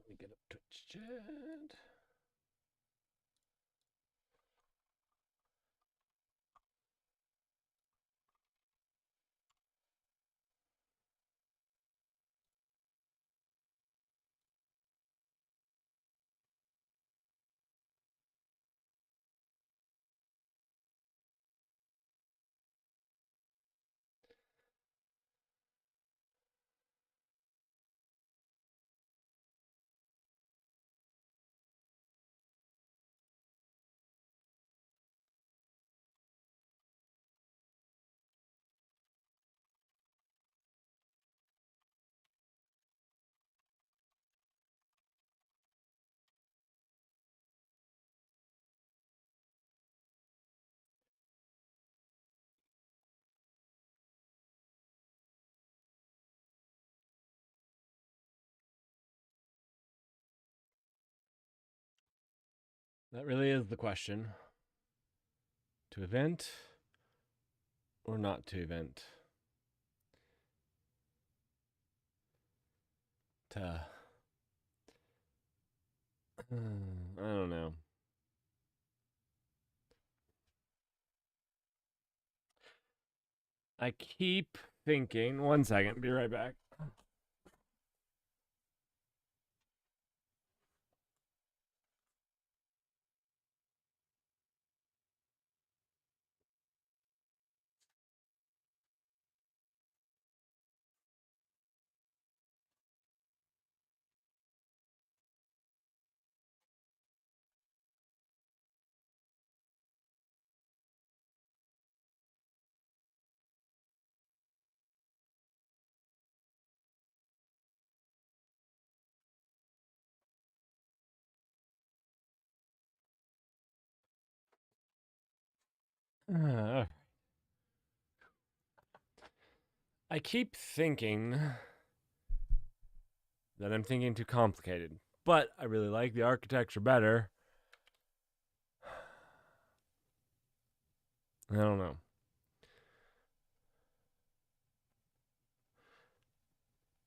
me get up Twitch chat. That really is the question. To event or not to event? I don't know. I keep thinking. One second, be right back. I keep thinking that I'm thinking too complicated, but I really like the architecture better. I don't know.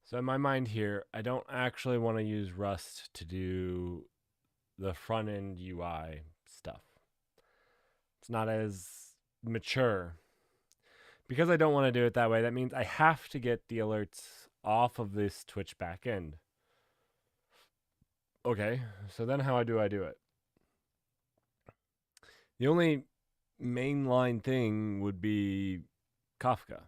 So in my mind here, I don't actually want to use Rust to do the front end UI stuff. It's not as mature. Because I don't want to do it that way, that means I have to get the alerts off of this Twitch backend. Okay, so then how do I do it? The only mainline thing would be Kafka.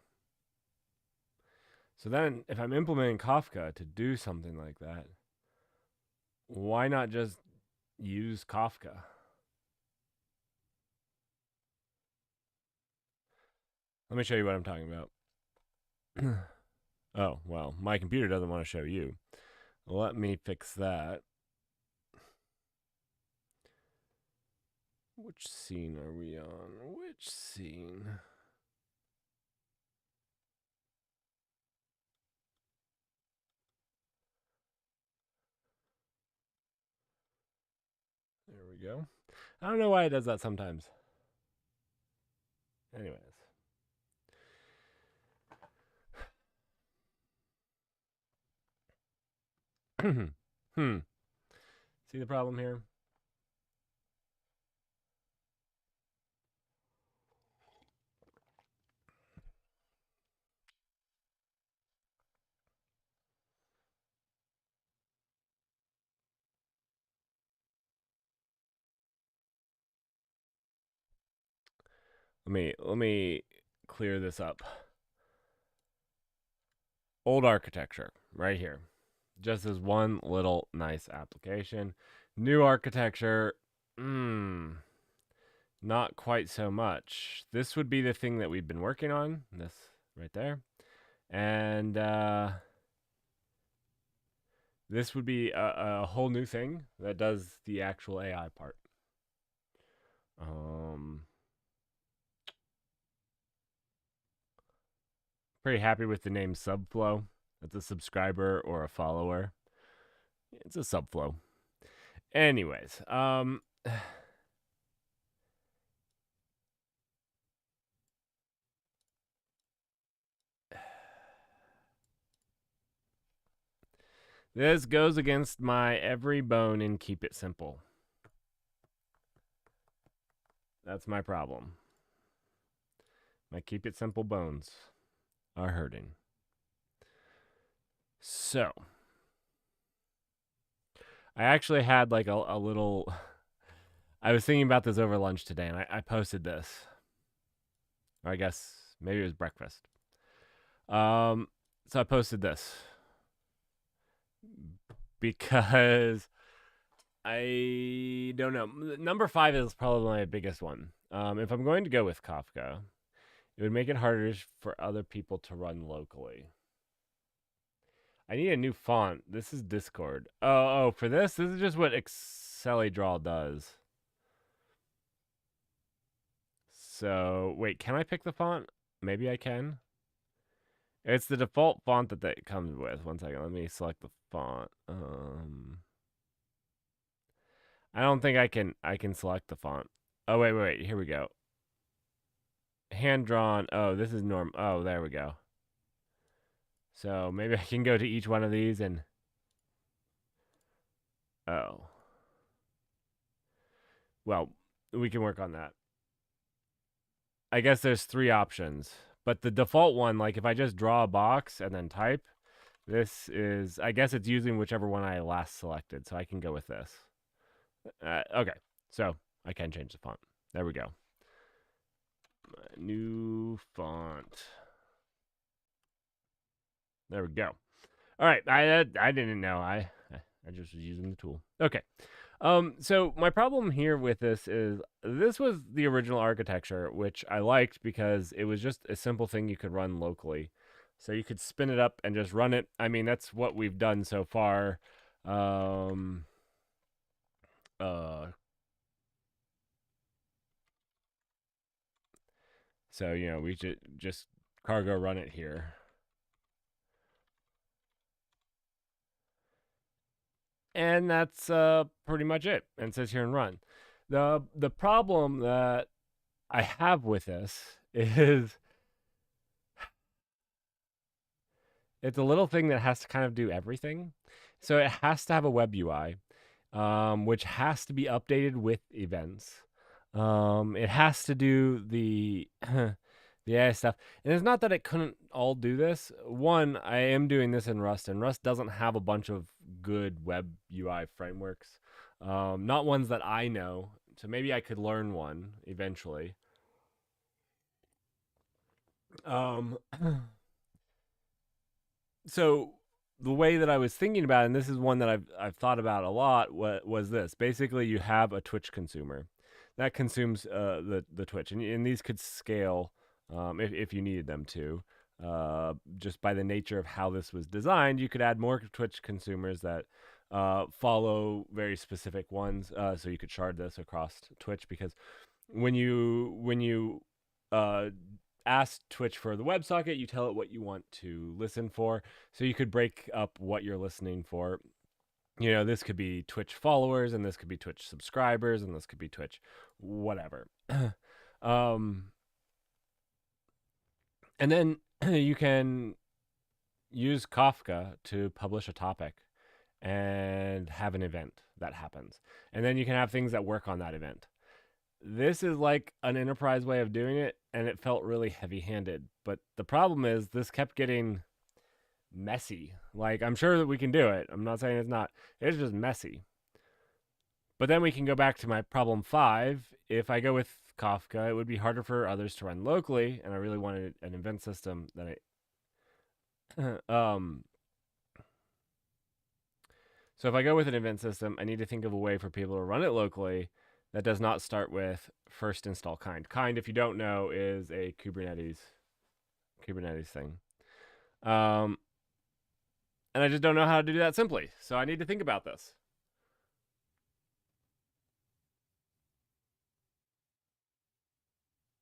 So then if I'm implementing Kafka to do something like that, why not just use Kafka? Let me show you what I'm talking about. Oh, well, my computer doesn't want to show you. Let me fix that. Which scene are we on? Which scene? There we go. I don't know why it does that sometimes. Anyways. See the problem here? Let me clear this up. Old architecture right here. Just as one little nice application. New architecture, not quite so much. This would be the thing that we've been working on. This right there. And this would be a whole new thing that does the actual AI part. Pretty happy with the name Subflow. That's a subscriber or a follower. It's a Subflow. Anyways, This goes against my every bone in keep it simple. That's my problem. My keep it simple bones are hurting. So, I actually had like a little. I was thinking about this over lunch today, and I posted this. Or I guess maybe it was breakfast. So I posted this because I don't know. Number 5 is probably my biggest one. If I'm going to go with Kafka, it would make it harder for other people to run locally. I need a new font. This is Discord. Oh, for this? This is just what IntelliDraw does. So, wait, can I pick the font? Maybe I can. It's the default font that it comes with. One second, let me select the font. I don't think I can select the font. Oh, wait, here we go. Hand drawn. Oh, this is norm. Oh, there we go. So maybe I can go to each one of these and. Oh. Well, we can work on that. I guess there's 3 options. But the default one, like if I just draw a box and then type, this is, I guess it's using whichever one I last selected. So I can go with this. Okay. So I can change the font. There we go. New font. There we go. All right. I didn't know. I just was using the tool. Okay. So my problem here with this is this was the original architecture, which I liked because it was just a simple thing you could run locally. So you could spin it up and just run it. I mean, that's what we've done so far. So, you know, we should just cargo run it here. And that's pretty much it. And it says here and run. The problem that I have with this is it's a little thing that has to kind of do everything. So it has to have a web UI, which has to be updated with events. It has to do the the AI stuff. And it's not that it couldn't all do this. One, I am doing this in Rust, and Rust doesn't have a bunch of good web UI frameworks. Not ones that I know. So maybe I could learn one eventually. So the way that I was thinking about it, and this is one that I've thought about a lot, was this. Basically, you have a Twitch consumer that consumes the Twitch, and these could scale if you needed them to. Just by the nature of how this was designed, you could add more Twitch consumers that follow very specific ones. So you could shard this across Twitch, because when you ask Twitch for the WebSocket, you tell it what you want to listen for. So you could break up what you're listening for. You know, this could be Twitch followers, and this could be Twitch subscribers, and this could be Twitch whatever. And then you can use Kafka to publish a topic and have an event that happens. And then you can have things that work on that event. This is like an enterprise way of doing it, and it felt really heavy-handed. But the problem is this kept getting messy. Like, I'm sure that we can do it. I'm not saying it's not. It's just messy. But then we can go back to my problem 5. If I go with Kafka, it would be harder for others to run locally, and I really wanted an event system that so if I go with an event system, I need to think of a way for people to run it locally that does not start with first install kind. Kind, if you don't know, is a Kubernetes thing. And I just don't know how to do that simply. So I need to think about this.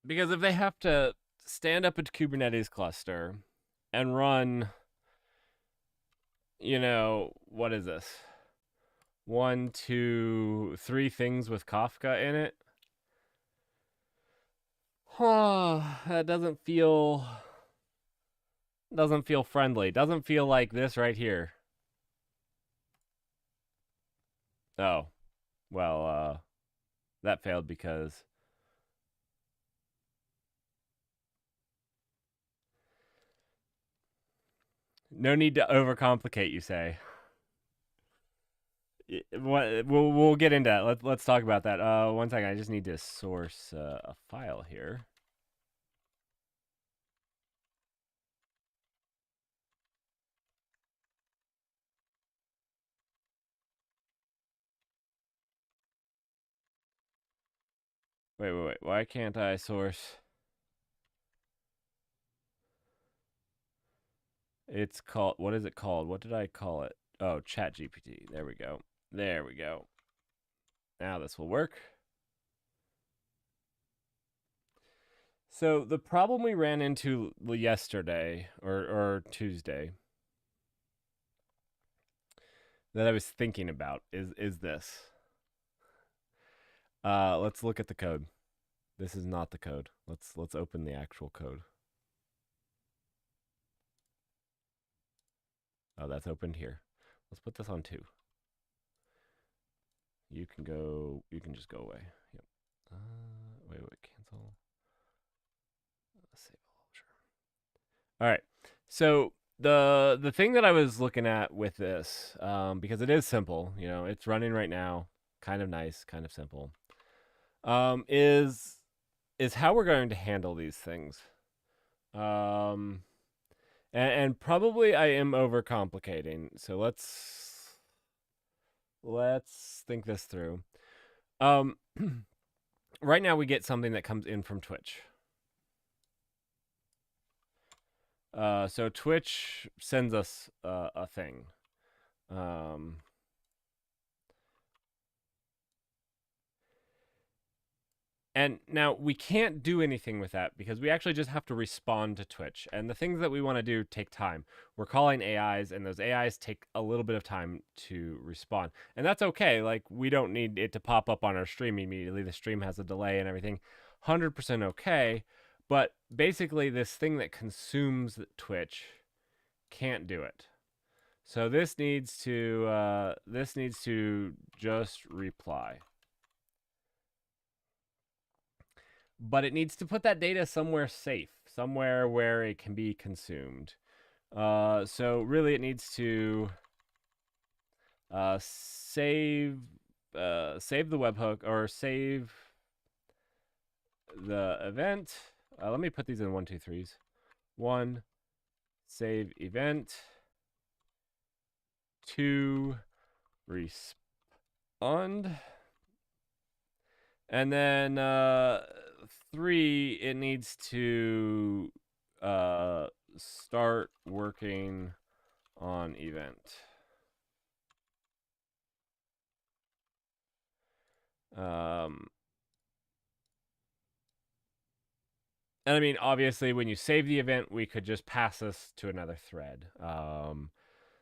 Because if they have to stand up a Kubernetes cluster and run, you know, what is this? 1, 2, 3 things with Kafka in it. That doesn't feel friendly. Doesn't feel like this right here. Oh, well, that failed because no need to overcomplicate, you say. What we'll get into that. Let's talk about that. One second. I just need to source a file here. Wait. Why can't I source? It's called. What is it called? What did I call it? Oh, Chat GPT. There we go. There we go. Now this will work. So the problem we ran into yesterday or Tuesday that I was thinking about is this. Let's look at the code. This is not the code. Let's open the actual code. Oh, that's opened here. Let's put this on 2. You can go. You can just go away. Yep. Wait. Cancel. Save all. Sure. All right. So the thing that I was looking at with this, because it is simple, it's running right now, kind of nice, kind of simple, is how we're going to handle these things. And probably I am overcomplicating. So let's think this through. Right now we get something that comes in from Twitch. So Twitch sends us a thing. And now we can't do anything with that because we actually just have to respond to Twitch. And the things that we want to do take time. We're calling AIs, and those AIs take a little bit of time to respond. And that's okay. Like, we don't need it to pop up on our stream immediately. The stream has a delay and everything. 100% okay. But basically, this thing that consumes Twitch can't do it. So this needs to just reply. But it needs to put that data somewhere safe, somewhere where it can be consumed. So really, it needs to save the webhook or save the event. Let me put these in 1, 2, 3s. 1, save event. 2, respond. And then 3, it needs to start working on event. And I mean, obviously, when you save the event, we could just pass this to another thread.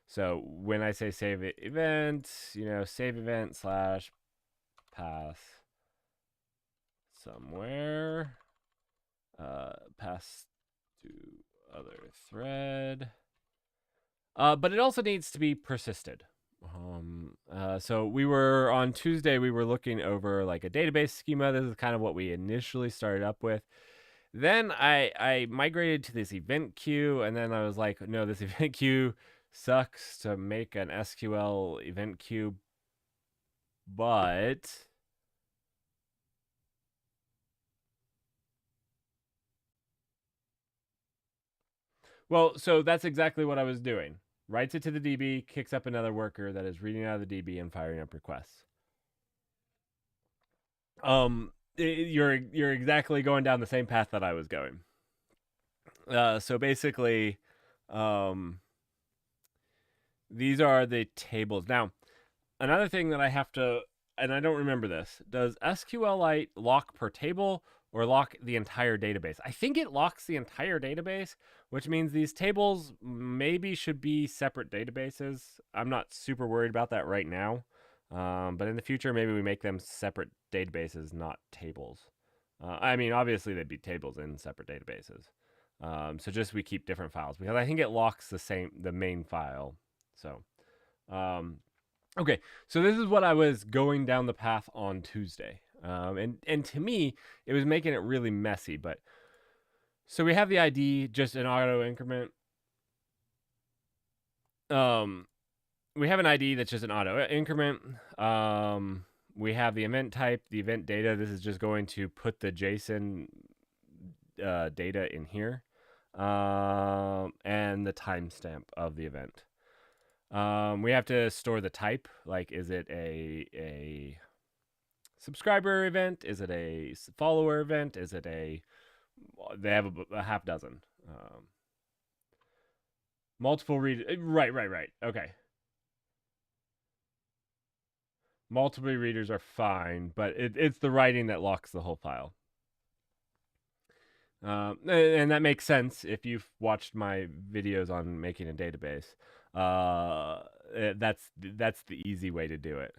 So when I say save event, save event / pass somewhere, pass to other thread. But it also needs to be persisted. So we were on Tuesday, we were looking over like a database schema. This is kind of what we initially started up with. Then I migrated to this event queue, and then I was like, no, this event queue sucks to make an SQL event queue, but well, so that's exactly what I was doing. Writes it to the DB, kicks up another worker that is reading out of the DB and firing up requests. You're exactly going down the same path that I was going. So basically, these are the tables. Now, another thing that I have to, and I don't remember this, does SQLite lock per table or lock the entire database? I think it locks the entire database, which means these tables maybe should be separate databases. I'm not super worried about that right now. But in the future, maybe we make them separate databases, not tables. I mean, obviously, they'd be tables in separate databases. So just we keep different files because I think it locks the main file. So, Okay, so this is what I was going down the path on Tuesday. And to me, it was making it really messy. But so we have the ID, just an auto increment. We have an ID that's just an auto increment. We have the event type, the event data. This is just going to put the JSON data in here, and the timestamp of the event. We have to store the type. Like, is it a subscriber event? Is it a follower event? Is it a? They have a half dozen. Multiple read. Right. Okay. Multiple readers are fine, but it's the writing that locks the whole file. And that makes sense if you've watched my videos on making a database. That's the easy way to do it.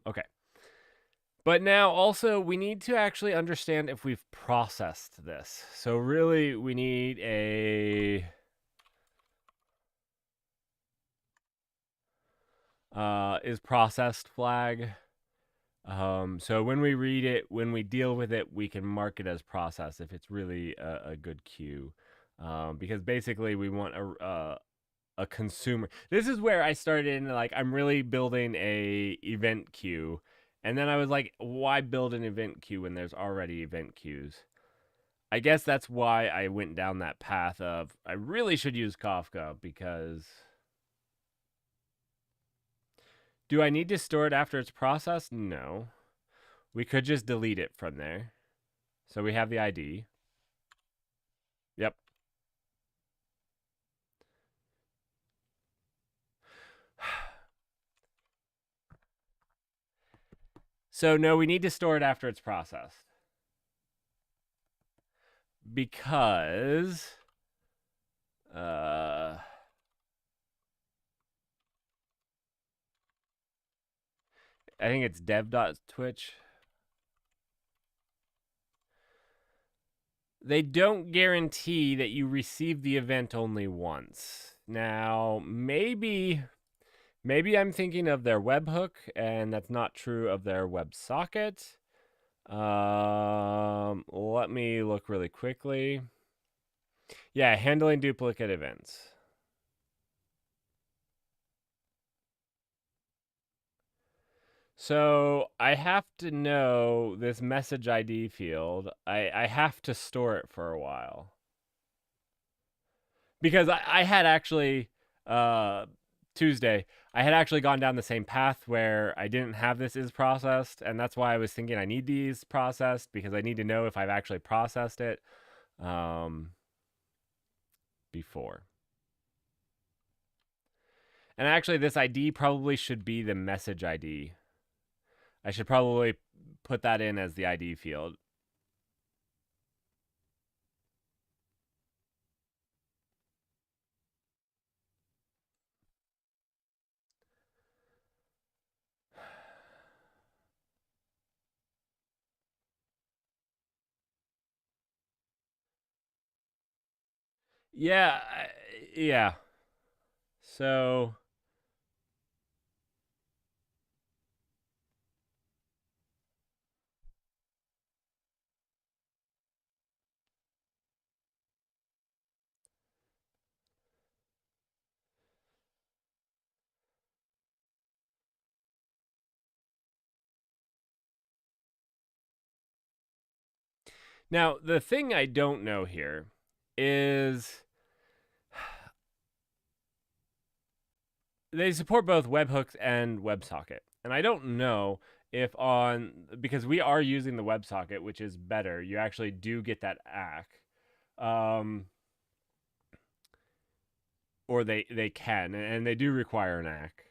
Okay. But now also we need to actually understand if we've processed this. So really we need a is processed flag. So when we read it, when we deal with it, we can mark it as process if it's really a good queue. Because basically we want a consumer. This is where I started in, like, I'm really building a event queue. And then I was like, why build an event queue when there's already event queues? I guess that's why I went down that path of I really should use Kafka, because do I need to store it after it's processed? No. We could just delete it from there. So we have the ID. Yep. So no, we need to store it after it's processed. Because I think it's dev.twitch. They don't guarantee that you receive the event only once. Now, maybe I'm thinking of their webhook, and that's not true of their WebSocket. Let me look really quickly. Yeah, handling duplicate events. So I have to know this message ID field. I have to store it for a while. Because I had actually, Tuesday, I had actually gone down the same path where I didn't have this is processed. And that's why I was thinking I need these processed, because I need to know if I've actually processed it before. And actually, this ID probably should be the message ID. I should probably put that in as the ID field. Yeah, yeah. So now the thing I don't know here is they support both webhooks and WebSocket. And I don't know if because we are using the WebSocket, which is better. You actually do get that ACK. Or they can, and they do require an ACK.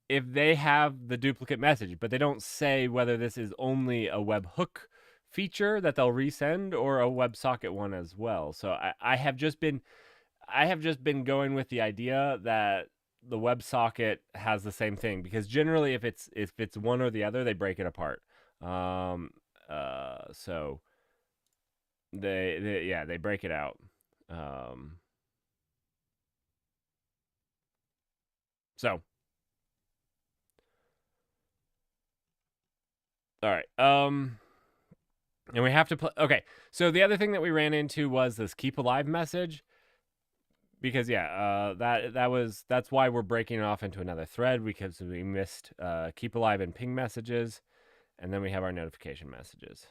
If they have the duplicate message, but they don't say whether this is only a webhook feature that they'll resend or a WebSocket one as well. So I have just been going with the idea that the WebSocket has the same thing, because generally if it's one or the other, they break it apart. So they break it out. So All right. And we have to play. Okay. So the other thing that we ran into was this keep alive message. Because that's why we're breaking it off into another thread, because we missed keep alive and ping messages, and then we have our notification messages.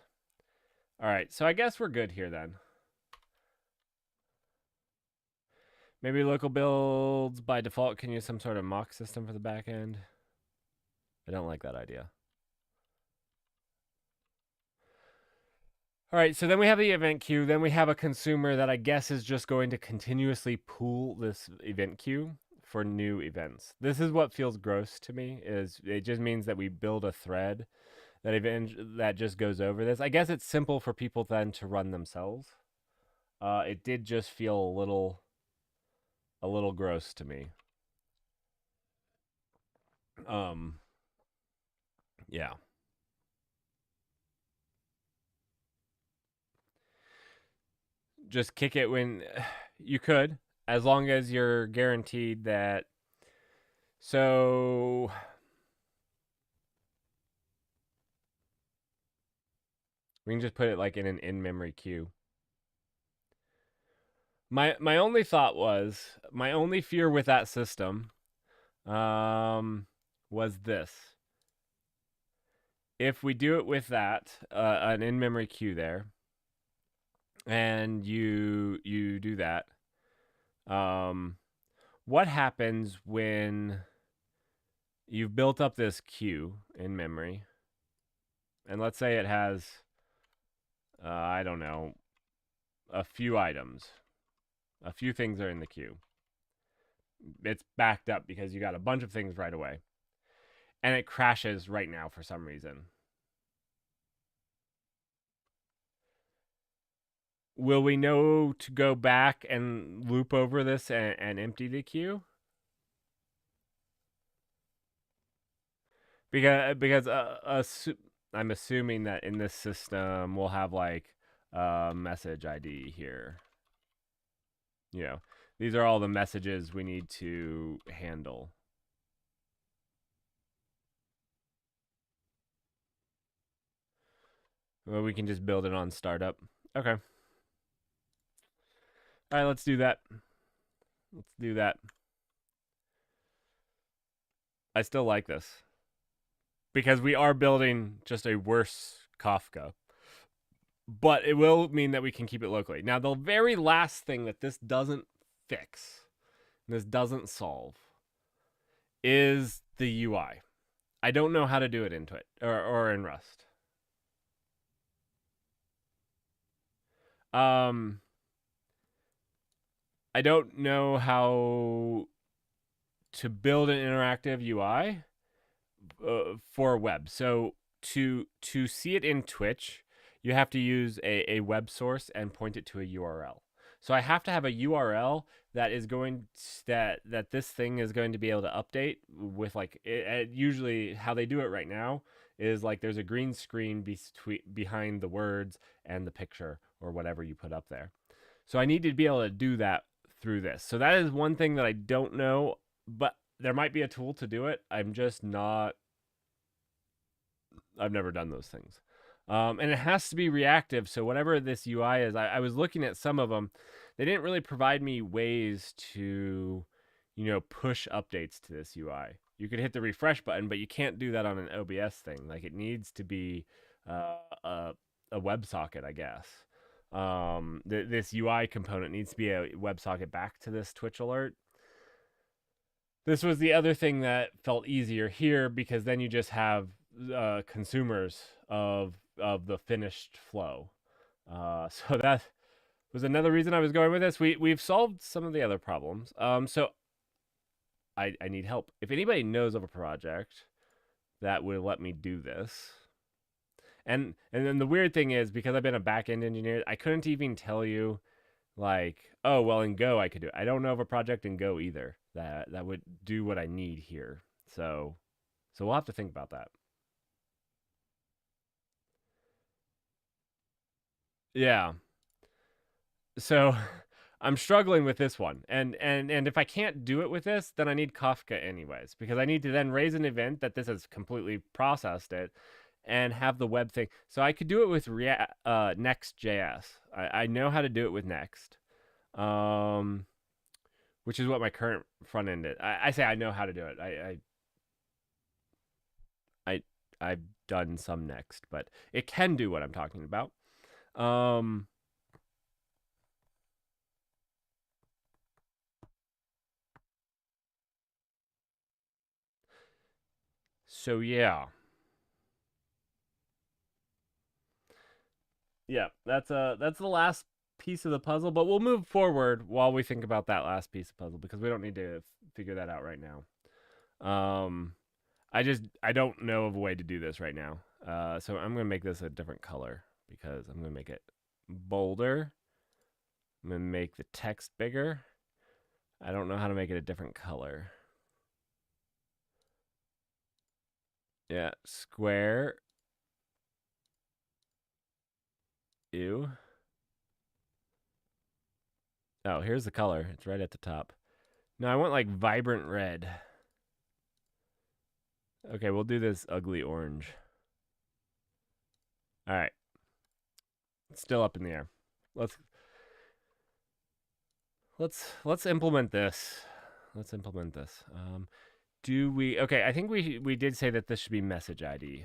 All right, so I guess we're good here then. Maybe local builds by default can use some sort of mock system for the back end. I don't like that idea. All right, so then we have the event queue. Then we have a consumer that I guess is just going to continuously pool this event queue for new events. This is what feels gross to me. Is it just means that we build a thread that just goes over this. I guess it's simple for people then to run themselves. It did just feel a little gross to me. Yeah. Just kick it when you could, as long as you're guaranteed that. So we can just put it like in an in-memory queue. My only thought was, my only fear with that system was this. If we do it with that, an in-memory queue there, and you do that, what happens when you've built up this queue in memory, and let's say it has, I don't know, a few items. A few things are in the queue. It's backed up because you got a bunch of things right away. And it crashes right now for some reason. Will we know to go back and loop over this and empty the queue? Because I'm assuming that in this system we'll have like message ID here. You know, these are all the messages we need to handle. Well, we can just build it on startup. Okay. All right, let's do that. Let's do that. I still like this, because we are building just a worse Kafka. But it will mean that we can keep it locally. Now, the very last thing that this doesn't fix, this doesn't solve, is the UI. I don't know how to do it into it, or in Rust. I don't know how to build an interactive UI for web. So to see it in Twitch, you have to use a web source and point it to a URL. So I have to have a URL that is going that this thing is going to be able to update with, like, usually how they do it right now is like there's a green screen behind the words and the picture or whatever you put up there. So I need to be able to do that through this. So that is one thing that I don't know, but there might be a tool to do it. I'm just not. I've never done those things. And it has to be reactive. So whatever this UI is, I was looking at some of them. They didn't really provide me ways to, push updates to this UI. You could hit the refresh button, but you can't do that on an OBS thing. Like, it needs to be a WebSocket, I guess. This UI component needs to be a WebSocket back to this Twitch alert. This was the other thing that felt easier here, because then you just have consumers of the finished flow. So that was another reason I was going with this. We've solved some of the other problems. So I need help. If anybody knows of a project that would let me do this. And then the weird thing is, because I've been a back-end engineer, I couldn't even tell you, like, oh, well, in Go I could do it. I don't know of a project in Go either that would do what I need here. So we'll have to think about that. Yeah. So I'm struggling with this one. And if I can't do it with this, then I need Kafka anyways, because I need to then raise an event that this has completely processed it. and have the web thing. So I could do it with Next.js. I know how to do it with Next, um, which is what my current front end is. I say I know how to do it. I I've done some Next, but it can do what I'm talking about. Um, so yeah, that's the last piece of the puzzle. But we'll move forward while we think about that last piece of puzzle because we don't need to figure that out right now. Um, I don't know of a way to do this right now. So I'm gonna make this a different color because I'm gonna make it bolder. I'm gonna make the text bigger. I don't know how to make it a different color. Yeah, square. Ew. Oh, here's the color. It's right at the top. No, I want like vibrant red. Okay, we'll do this ugly orange. All right. It's still up in the air. Let's let's implement this. Let's implement this. Do we? Okay, I think we did say that this should be message ID.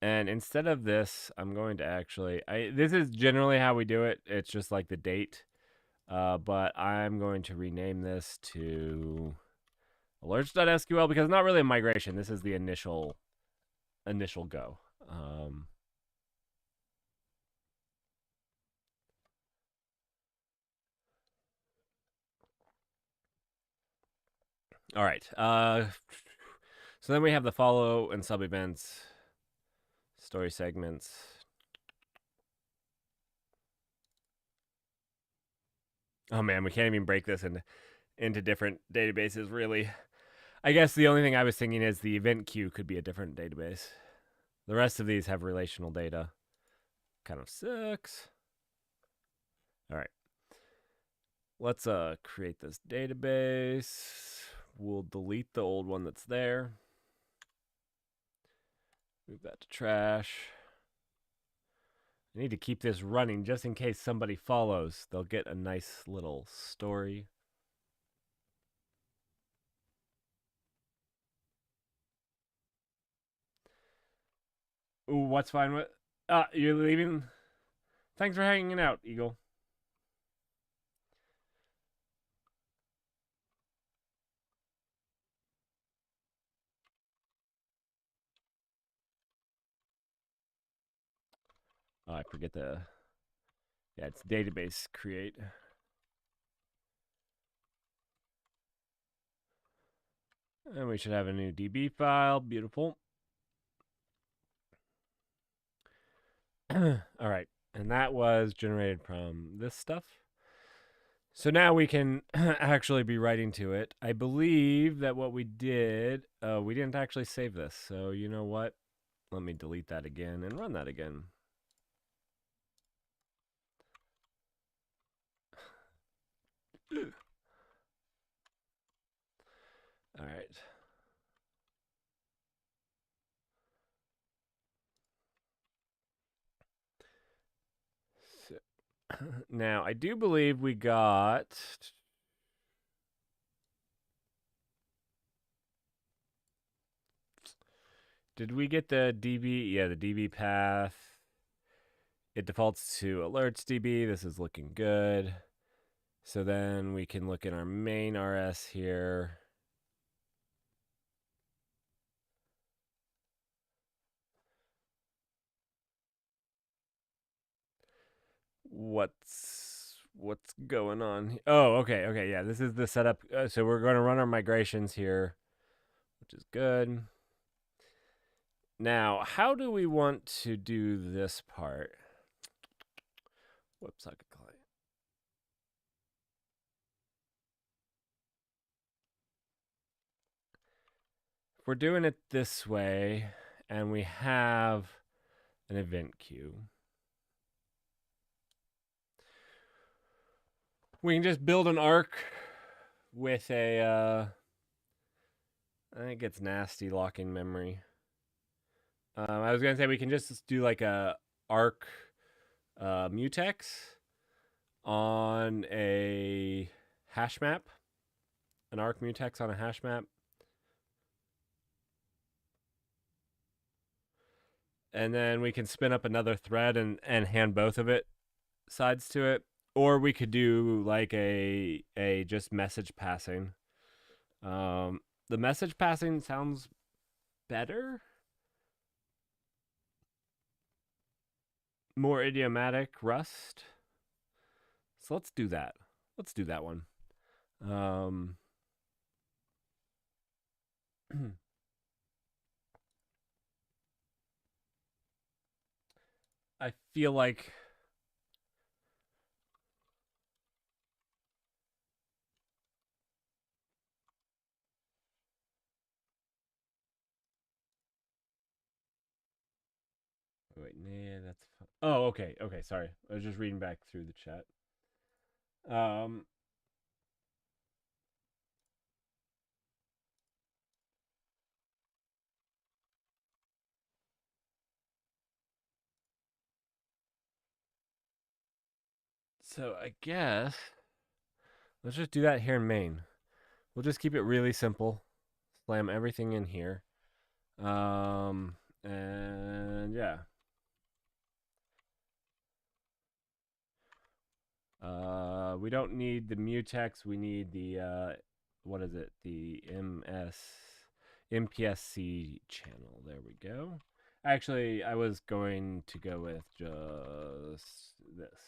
And instead of this, I'm going to actually. This is generally how we do it. It's just like the date. But I'm going to rename this to alerts.sql because it's not really a migration. This is the initial go. All right. So then we have the follow and sub events, story segments. Oh man, we can't even break this into different databases, really. I guess the only thing I was thinking is the event queue could be a different database. The rest of these have relational data. Kind of sucks. All right. Let's create this database. We'll delete the old one that's there. Move that to trash. I need to keep this running just in case somebody follows. They'll get a nice little story. Ooh, what's fine with? You're leaving? Thanks for hanging out, Eagle. Oh, I forget the. Yeah, it's database create. And we should have a new DB file. Beautiful. All right. And that was generated from this stuff. So now we can actually be writing to it. I believe that what we did, we didn't actually save this. So you know what? Let me delete that again and run that again. All right. So, now, I do believe we got. Did we get the DB? Yeah, the DB path. It defaults to alerts DB. This is looking good. So then we can look in our main RS here. What's going on? Oh, okay, yeah. This is the setup. So we're going to run our migrations here, which is good. Now, how do we want to do this part? WebSocket client. If we're doing it this way, and we have an event queue, we can just build an arc with a, I think it's nasty locking memory. I was gonna say we can just do like a arc mutex on a hash map, an arc mutex on a hash map, and then we can spin up another thread and hand both of it sides to it, or we could do like a just message passing. The message passing sounds better, more idiomatic Rust. So let's do that. Let's do that one. I feel like wait, nah, that's oh, okay, okay, sorry. I was just reading back through the chat. Um so I guess let's just do that here in main. We'll just keep it really simple. Slam everything in here. And yeah. We don't need the mutex. We need the what is it? The MPSC channel. There we go. Actually, I was going to go with just this.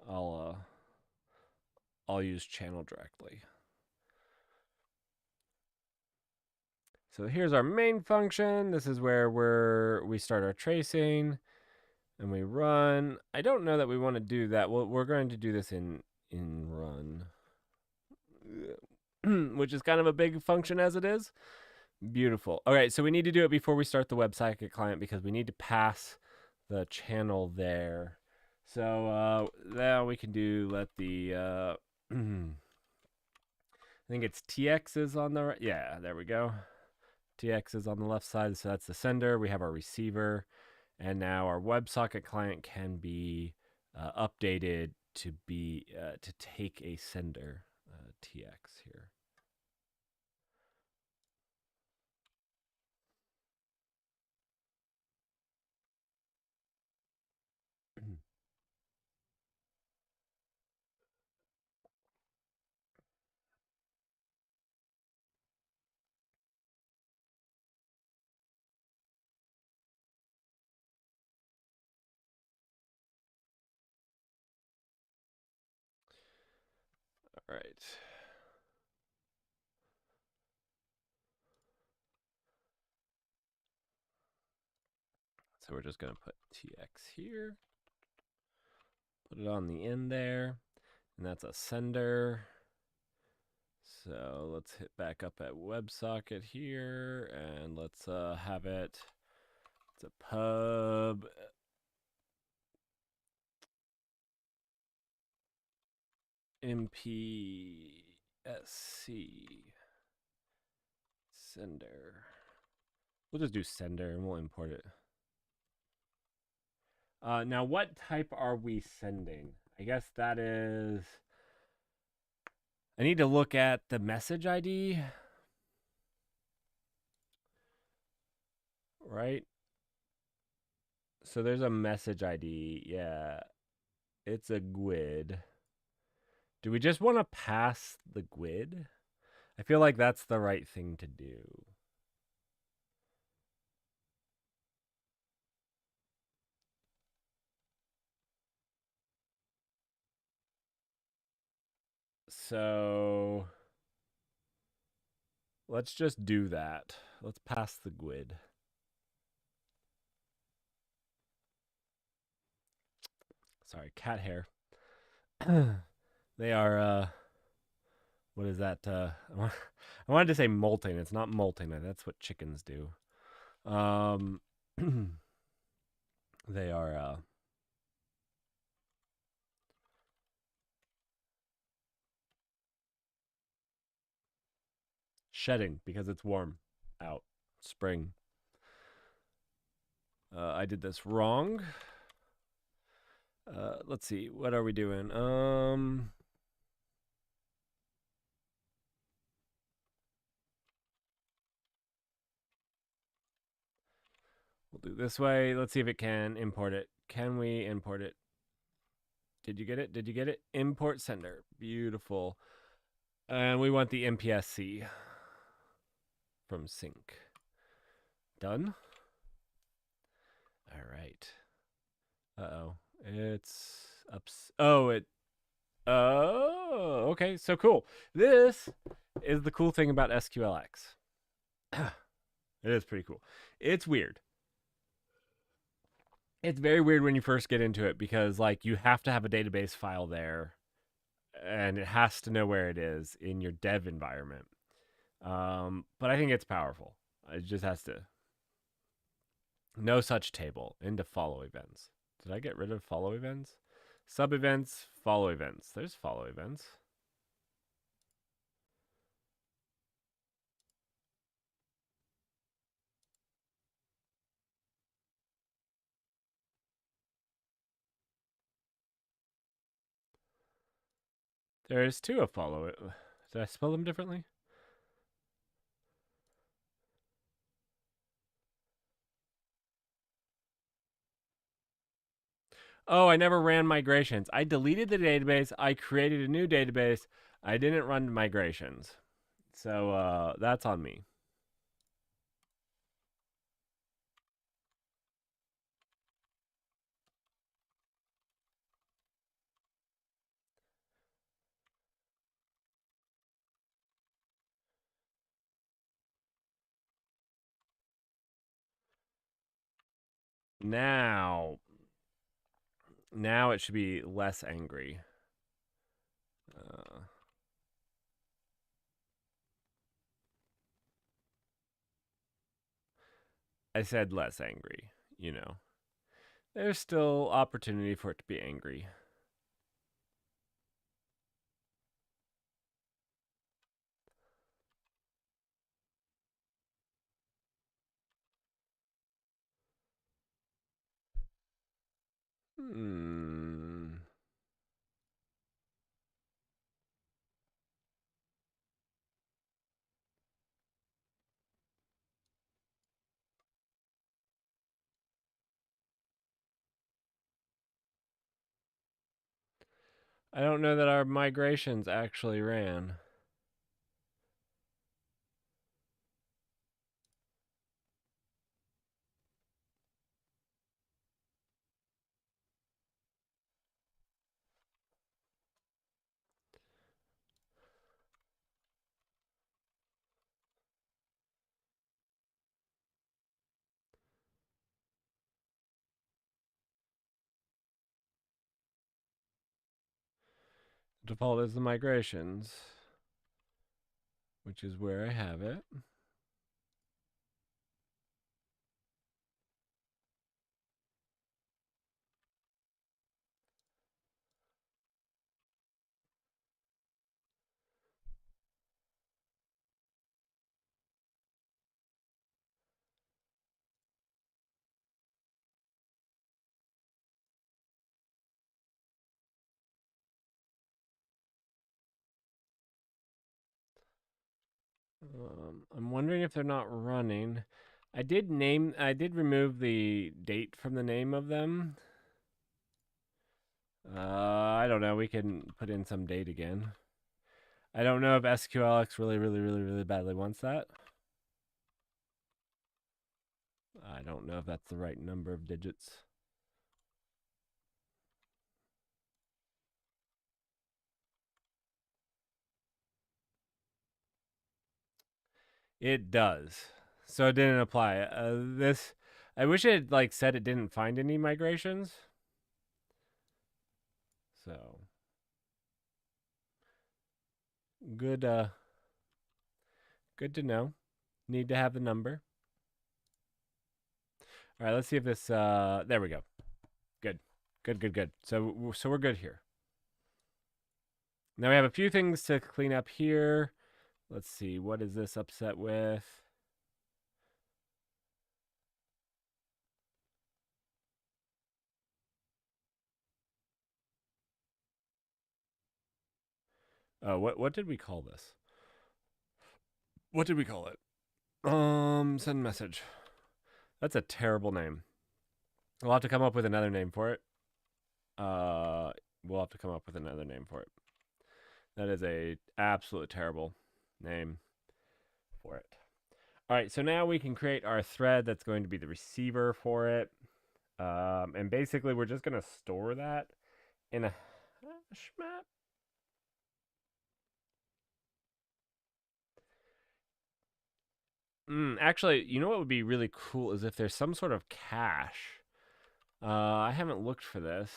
I'll use channel directly. So here's our main function. This is where we start our tracing and we run. I don't know that we want to do that. Well, we're going to do this in run, which is kind of a big function as it is. Beautiful. All right, so we need to do it before we start the WebSocket client because we need to pass the channel there. So now we can do let the I think it's TX is on the right. Yeah, there we go. TX is on the left side, so that's the sender. We have our receiver, and now our WebSocket client can be updated to be to take a sender TX here. All right. So we're just going to put TX here, put it on the end there, and that's a sender. So let's hit back up at WebSocket here, and let's have it. It's a pub. MPSC sender. We'll just do sender and we'll import it. Now, what type are we sending? I guess that is. I need to look at the message ID. Right? So there's a message ID. Yeah. It's a GUID. Do we just want to pass the GUID? I feel like that's the right thing to do. So let's just do that. Let's pass the GUID. Sorry, cat hair. They are what is that? I wanted to say molting. It's not molting. That's what chickens do. They are shedding because it's warm out. Spring. I did this wrong. Let's see. What are we doing? We'll do this way. Let's see if it can import it. Can we import it? Did you get it? Did you get it? Import sender. Beautiful. And we want the MPSC from sync. Done. All right. Uh-oh. It's ups. Oh, it. Oh, okay. So cool. This is the cool thing about SQLX. It is pretty cool. It's weird. It's very weird when you first get into it because like you have to have a database file there and it has to know where it is in your dev environment. But I think it's powerful. It just has to. No such table. Into follow events. Did I get rid of follow events? Sub events, follow events. There's follow events. There's two of follow. Did I spell them differently? Oh, I never ran migrations. I deleted the database. I created a new database. I didn't run migrations. So that's on me. Now it should be less angry. I said less angry, you know. There's still opportunity for it to be angry. I don't know that our migrations actually ran. Default is the migrations, which is where I have it. I'm wondering if they're not running. I did remove the date from the name of them. I don't know. We can put in some date again. I don't know if SQLX really badly wants that. I don't know if that's the right number of digits. It does. So it didn't apply. I wish it had, like said it didn't find any migrations. So good good to know. Need to have the number. All right, let's see if this there we go. Good. Good. So we're good here. Now we have a few things to clean up here. Let's see, what is this upset with? What did we call this? What did we call it? Send message. That's a terrible name. We'll have to come up with another name for it. We'll have to come up with another name for it. That is a absolute terrible name for it. All right, so now we can create our thread that's going to be the receiver for it. And basically, we're just going to store that in a hash map. Actually, you know what would be really cool is if there's some sort of cache. I haven't looked for this.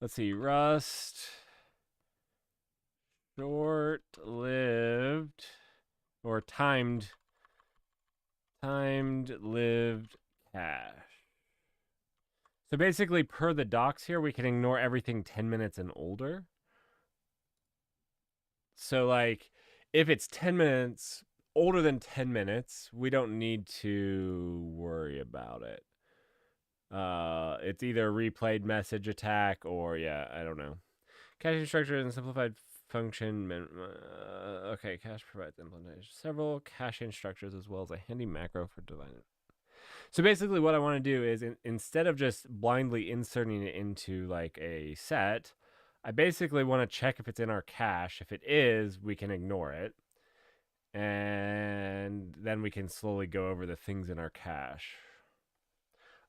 Let's see, Rust, short-lived, or timed-lived cache. So basically, per the docs here, we can ignore everything 10 minutes and older. So, like, if it's 10 minutes, older than 10 minutes, we don't need to worry about it. It's either a replayed message attack or, yeah, I don't know. Caching structure and simplified function. Okay, cache provides implementation. Several caching structures as well as a handy macro for dividing. So basically, what I want to do is instead of just blindly inserting it into like a set, I basically want to check if it's in our cache. If it is, we can ignore it. And then we can slowly go over the things in our cache.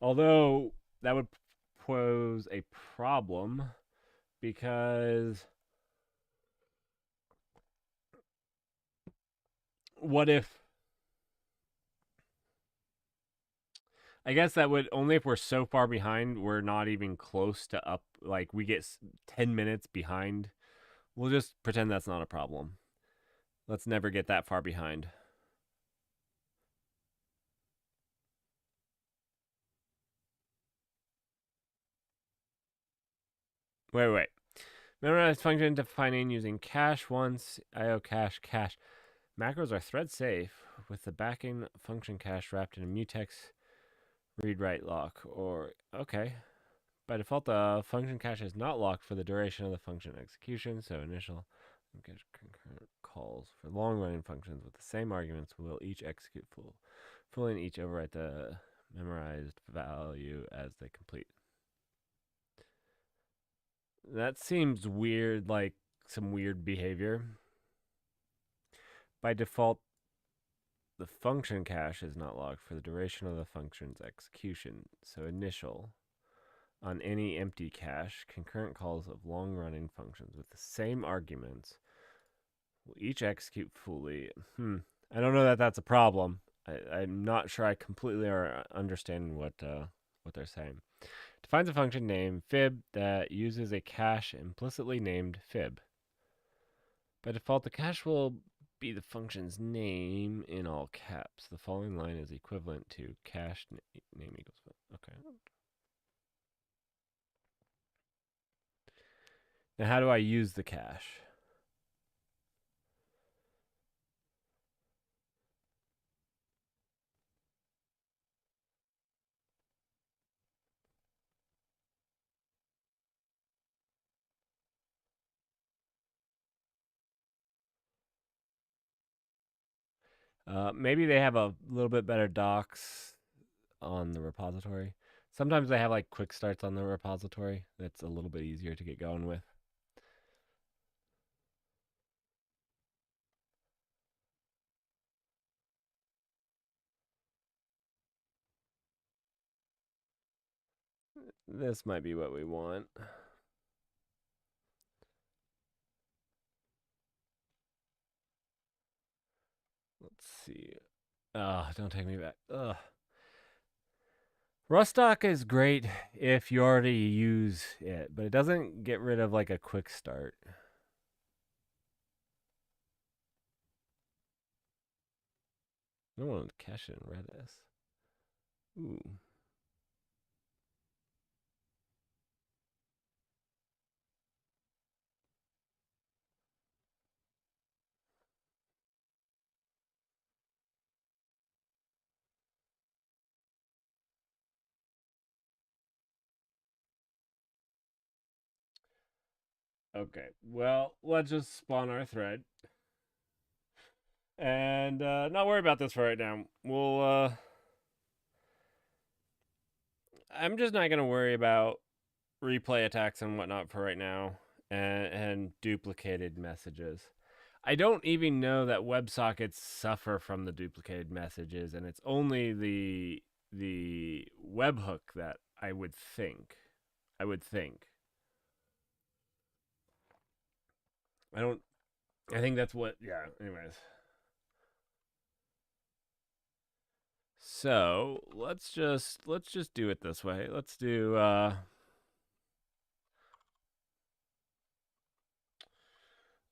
Although that would pose a problem because what if, I guess that would only if we're so far behind, we're not even close to up, like we get 10 minutes behind. We'll just pretend that's not a problem. Let's never get that far behind. Wait. Memorize function defining using cache once, IO cache. Macros are thread safe with the backing function cache wrapped in a mutex read write lock. Or, okay. By default, the function cache is not locked for the duration of the function execution, so initial concurrent calls for long-running functions with the same arguments will each execute fully and each overwrite the memorized value as they complete. That seems weird, like some weird behavior. By default, the function cache is not locked for the duration of the function's execution, so initial. On any empty cache, concurrent calls of long-running functions with the same arguments will each execute fully. I don't know that that's a problem. I'm not sure I completely are understanding what they're saying. Defines a function named fib that uses a cache implicitly named fib. By default, the cache will be the function's name in all caps. The following line is equivalent to cache name equals fib. Okay. Now, how do I use the cache? Maybe they have a little bit better docs on the repository. Sometimes they have like quick starts on the repository. That's a little bit easier to get going with. This might be what we want. Let's see. Don't take me back. Rustdoc is great if you already use it, but it doesn't get rid of like a quick start. No one would cache it in Redis. Ooh. Okay, well, let's just spawn our thread and not worry about this for right now. I'm just not gonna worry about replay attacks and whatnot for right now, and duplicated messages. I don't even know that WebSockets suffer from the duplicated messages, and it's only the webhook that I would think. I would think. I don't. I think that's what. Yeah. Anyways. So let's just do it this way. Let's do.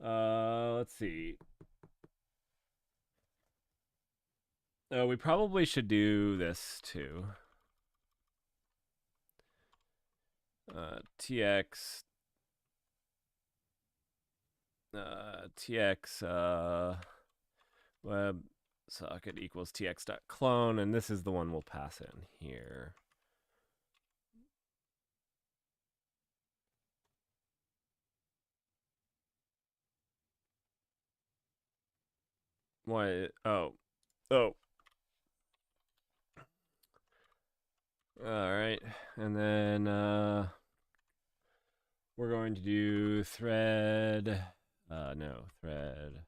Let's see. Oh, we probably should do this too. TX TX web socket equals tx.clone, and this is the one we'll pass in here. Why? Oh. All right. And then we're going to do thread. No, thread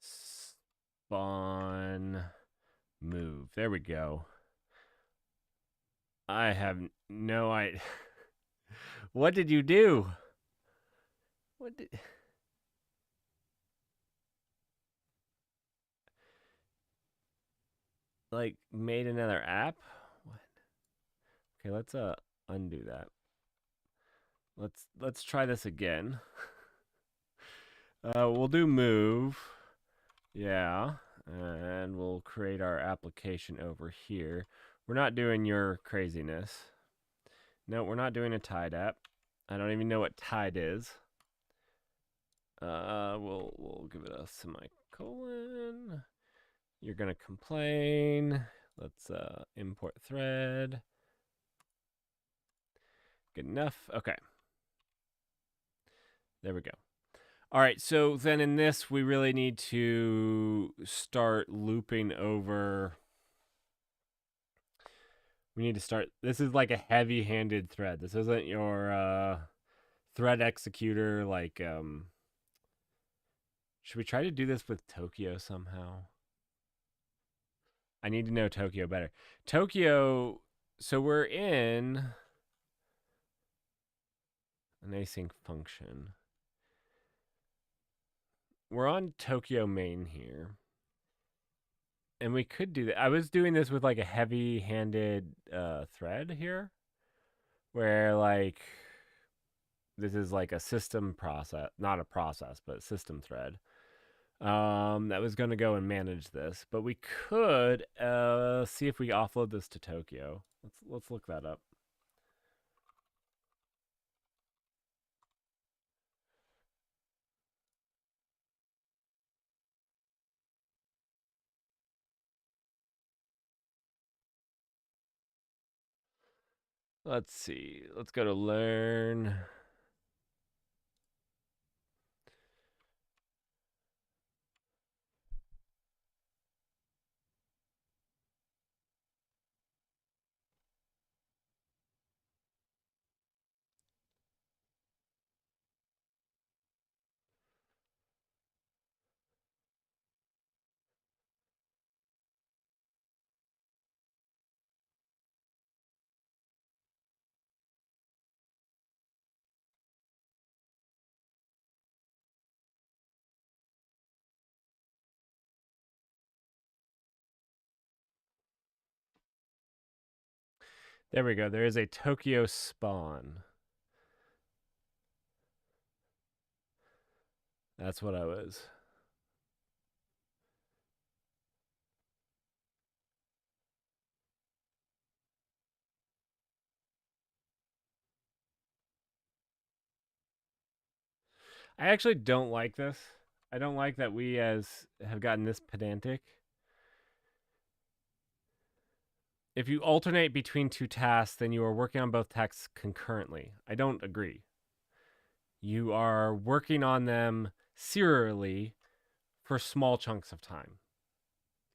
spawn move. There we go. I have no idea. What did you do? What did? Like made another app? What? Okay, let's undo that. Let's try this again. We'll do move. Yeah, and we'll create our application over here. We're not doing your craziness. No, we're not doing a Tide app. I don't even know what Tide is. We'll give it a semicolon. You're gonna complain. Let's import thread. Good enough. Okay. There we go. All right, so then in this, we really need to start looping over. We need to start. This is like a heavy-handed thread. This isn't your thread executor. Like, should we try to do this with Tokio somehow? I need to know Tokio better. Tokio. So we're in an async function. We're on Tokio main here. And we could do that. I was doing this with like a heavy-handed thread here, where like this is like a system process, not a process, but a system thread. That was going to go and manage this, but we could see if we offload this to Tokio. Let's look that up. Let's see. Let's go to learn. There we go. There is a Tokio spawn. That's what I was. I actually don't like this. I don't like that we have gotten this pedantic. If you alternate between two tasks, then you are working on both tasks concurrently. I don't agree. You are working on them serially for small chunks of time.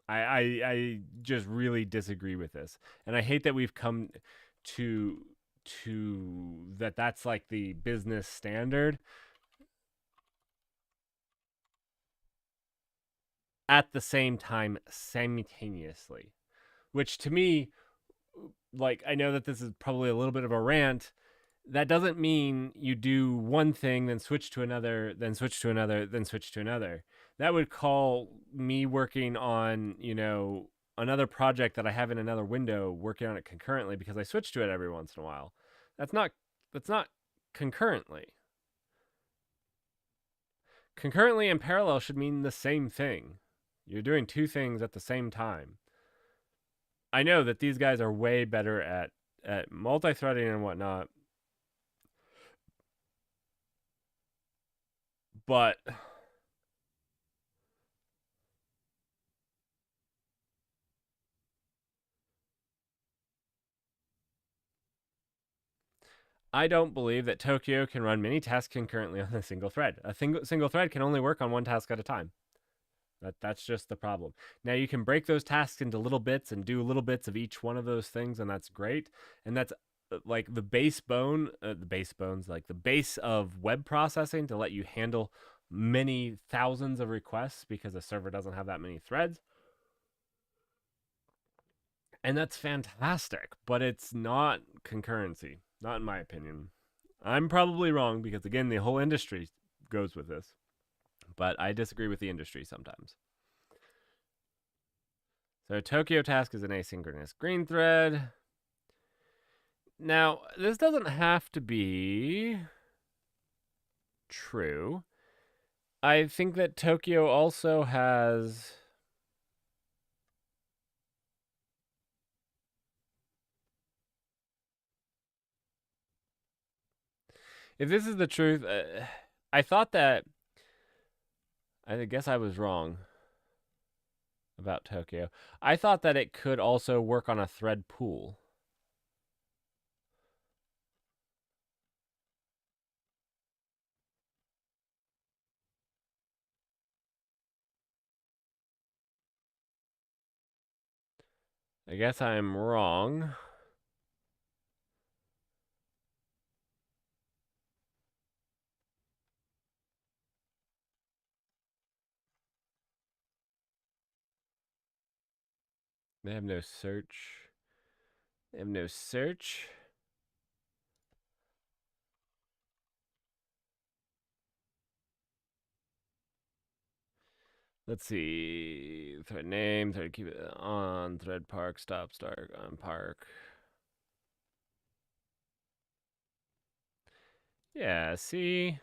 I just really disagree with this, and I hate that we've come to that's like the business standard at the same time simultaneously, which to me, like, I know that this is probably a little bit of a rant. That doesn't mean you do one thing, then switch to another, then switch to another, then switch to another. That would call me working on, another project that I have in another window, working on it concurrently because I switch to it every once in a while. That's not that's not concurrently. Concurrently and parallel should mean the same thing. You're doing two things at the same time. I know that these guys are way better at multi-threading and whatnot, but I don't believe that Tokyo can run many tasks concurrently on a single thread. A single thread can only work on one task at a time. That's just the problem. Now you can break those tasks into little bits and do little bits of each one of those things, and that's great. And that's like the base bones, like the base of web processing to let you handle many thousands of requests because a server doesn't have that many threads. And that's fantastic, but it's not concurrency, not in my opinion. I'm probably wrong because, again, the whole industry goes with this, but I disagree with the industry sometimes. So Tokyo Task is an asynchronous green thread. Now, this doesn't have to be true. I think that Tokyo also has. If this is the truth, I thought that. I guess I was wrong about Tokyo. I thought that it could also work on a thread pool. I guess I'm wrong. They have no search. They have no search. Let's see. Thread name, thread keep it on, thread park, stop, start, on park. Yeah, see?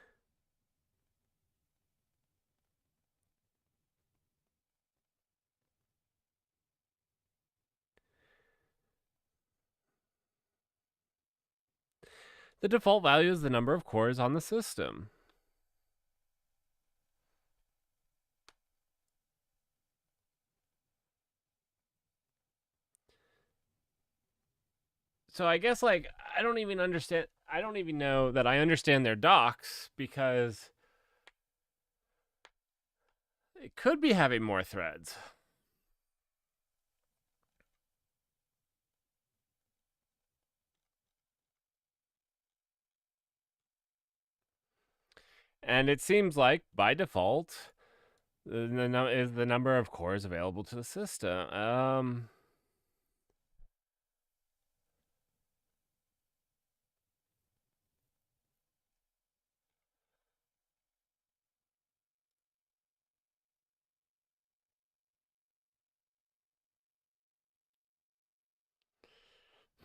The default value is the number of cores on the system. So I guess, like, I don't even understand. I don't even know that I understand their docs because it could be having more threads. And it seems like by default, is the number of cores available to the system.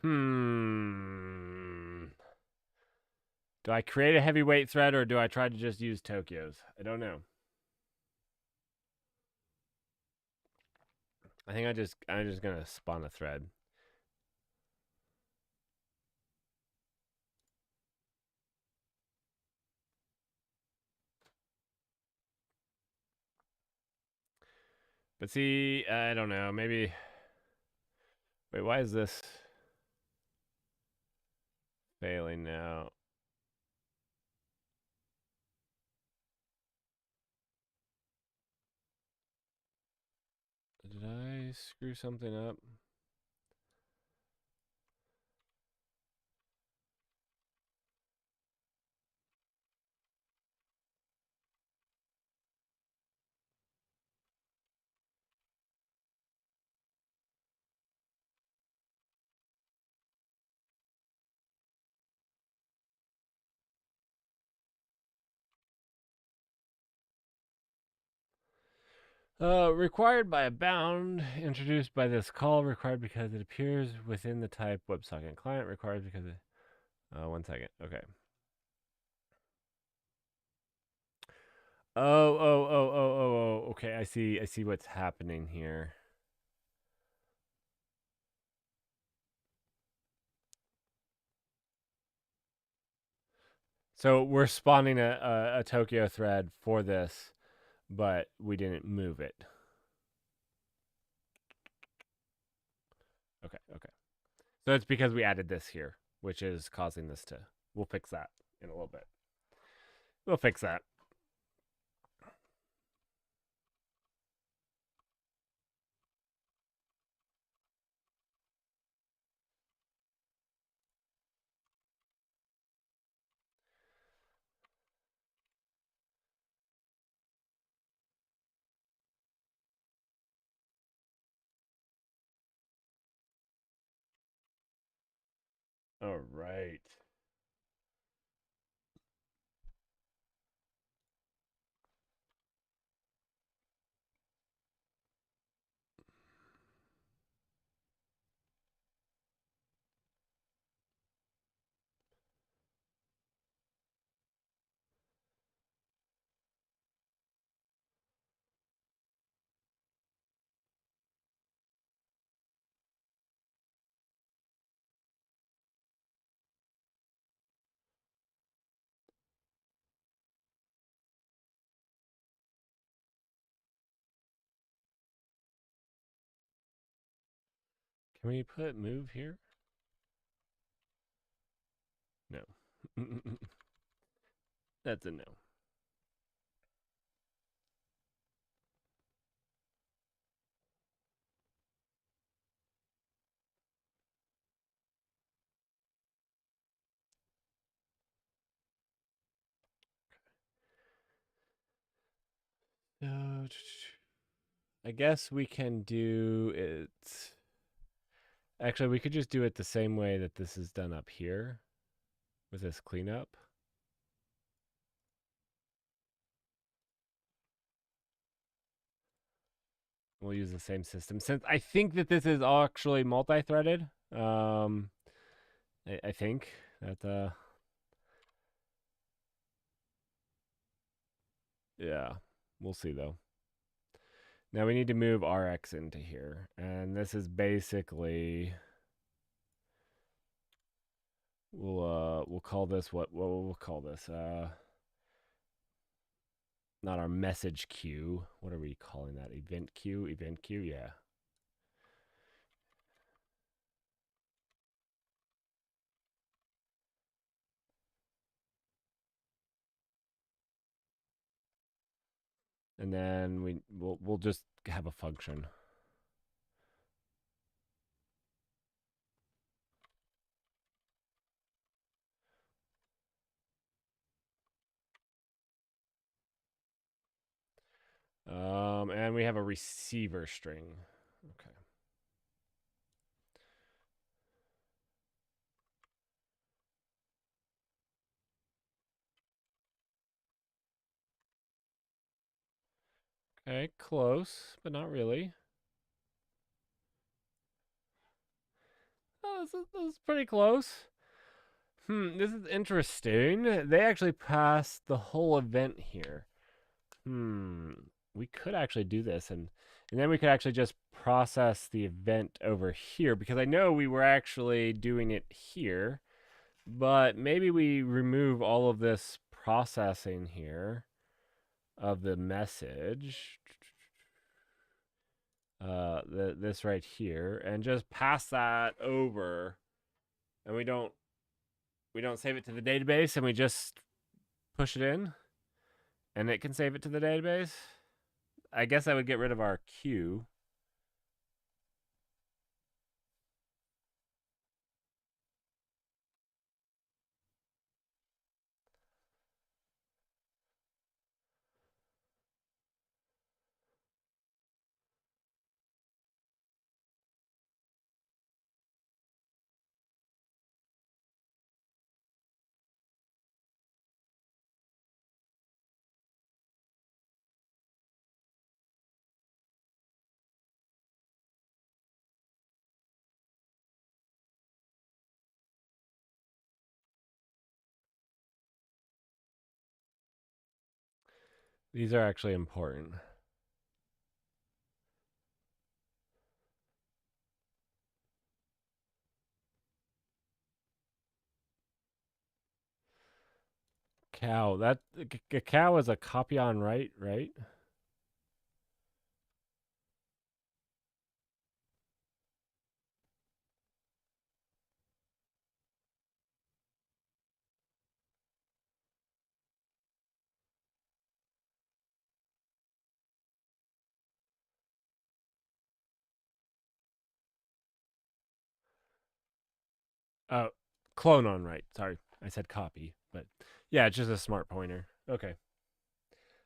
Hmm. Do I create a heavyweight thread or do I try to just use Tokyo's? I don't know. I think I'm just gonna spawn a thread. But see, I don't know. Maybe. Wait, why is this failing now? screw something up? Required by a bound, introduced by this call, required because it appears within the type WebSocket client, required because it. 1 second. Okay. Oh. Okay, I see. I see what's happening here. So we're spawning a Tokyo thread for this, but we didn't move it. Okay. So it's because we added this here, which is causing this to. We'll fix that in a little bit. We'll fix that. All right. Can we put move here? No. That's a no. I guess we can do it. Actually, we could just do it the same way that this is done up here with this cleanup. We'll use the same system since I think that this is actually multi-threaded. I think that yeah, we'll see though. Now we need to move RX into here, and this is basically we'll call this what we'll call this not our message queue. What are we calling that? Event queue? Event queue? Yeah. And then we'll just have a function. And we have a receiver string. Okay. Okay, close, but not really. Oh, this is pretty close. This is interesting. They actually passed the whole event here. We could actually do this, and then we could actually just process the event over here, because I know we were actually doing it here, but maybe we remove all of this processing here of the message, this right here, and just pass that over, and we don't save it to the database, and we just push it in, and it can save it to the database. I guess I would get rid of our queue. These are actually important. Cow. That a cow is a copy on write, right? Oh, clone on write. Sorry, I said copy, but yeah, it's just a smart pointer. Okay.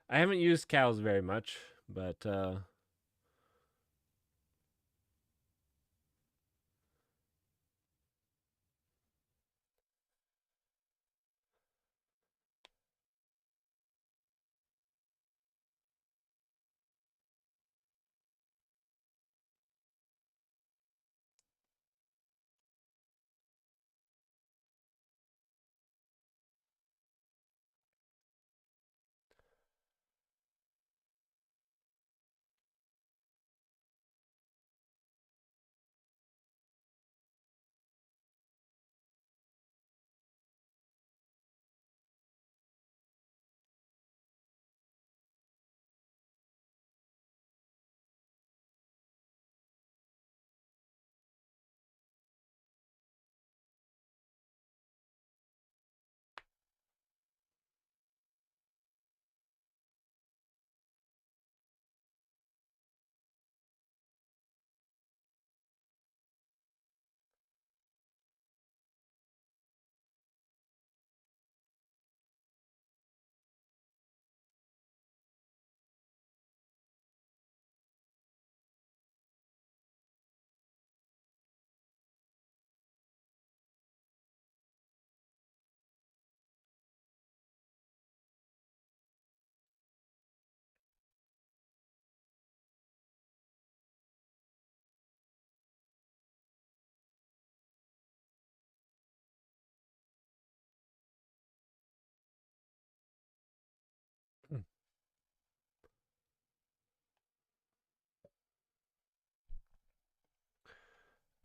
I haven't used cows very much, but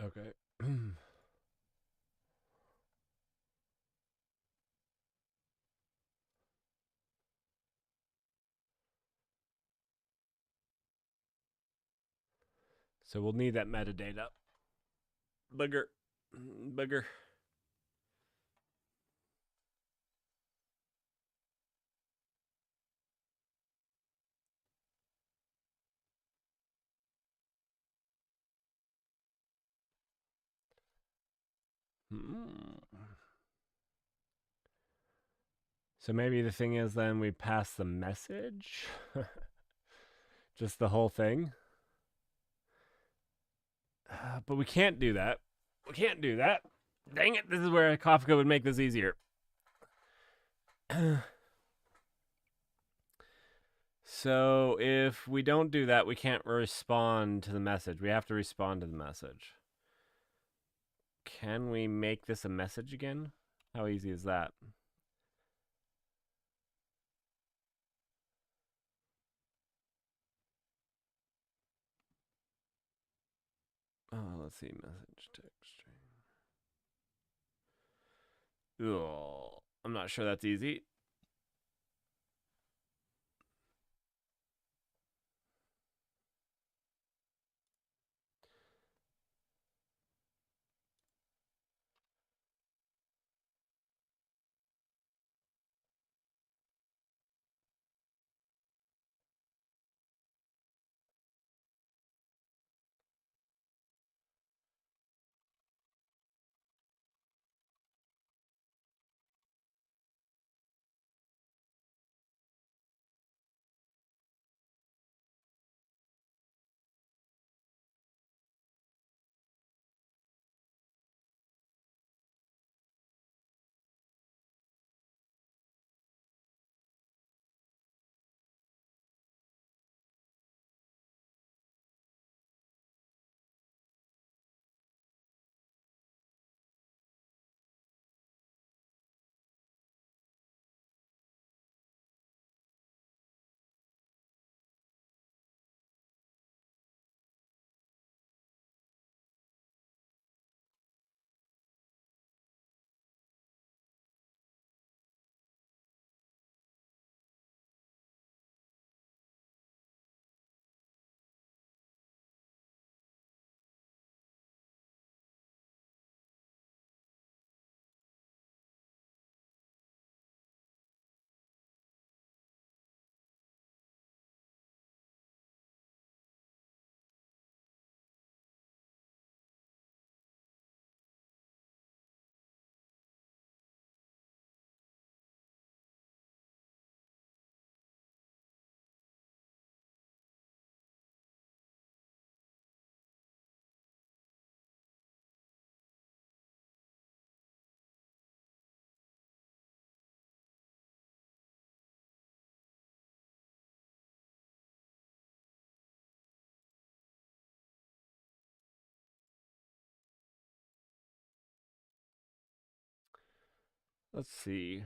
okay. So we'll need that metadata. Booger. Booger. Hmm. So maybe the thing is then we pass the message? Just the whole thing? But we can't do that. We can't do that. Dang it, this is where Kafka would make this easier. So if we don't do that, we can't respond to the message. We have to respond to the message. Can we make this a message again? How easy is that? Oh, let's see. Message text string. Oh, I'm not sure that's easy. Let's see.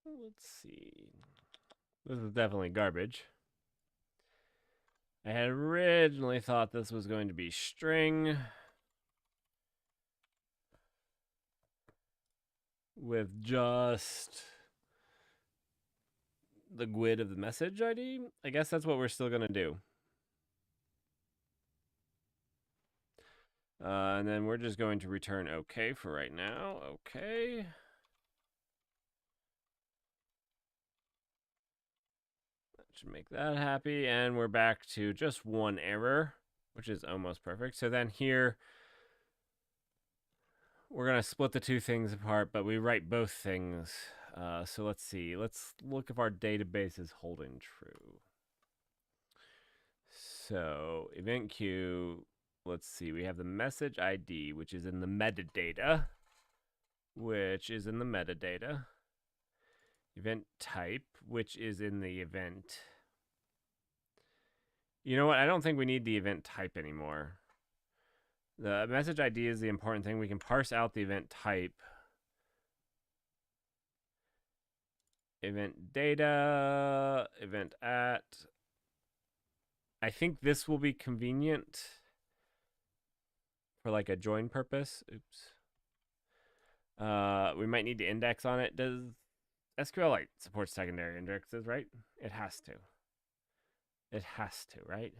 Let's see. This is definitely garbage. I had originally thought this was going to be string with just the GUID of the message ID. I guess that's what we're still going to do. And then we're just going to return OK for right now. OK. That should make that happy. And we're back to just one error, which is almost perfect. So then here, we're going to split the two things apart, but we write both things. So let's see. Let's look if our database is holding true. So event queue, let's see. We have the message ID, which is in the metadata. Event type, which is in the event. You know what? I don't think we need the event type anymore. The message ID is the important thing. We can parse out the event type. Event data, event at. I think this will be convenient for like a join purpose. Oops. We might need to index on it. Does SQLite support secondary indexes, right? It has to. It has to, right?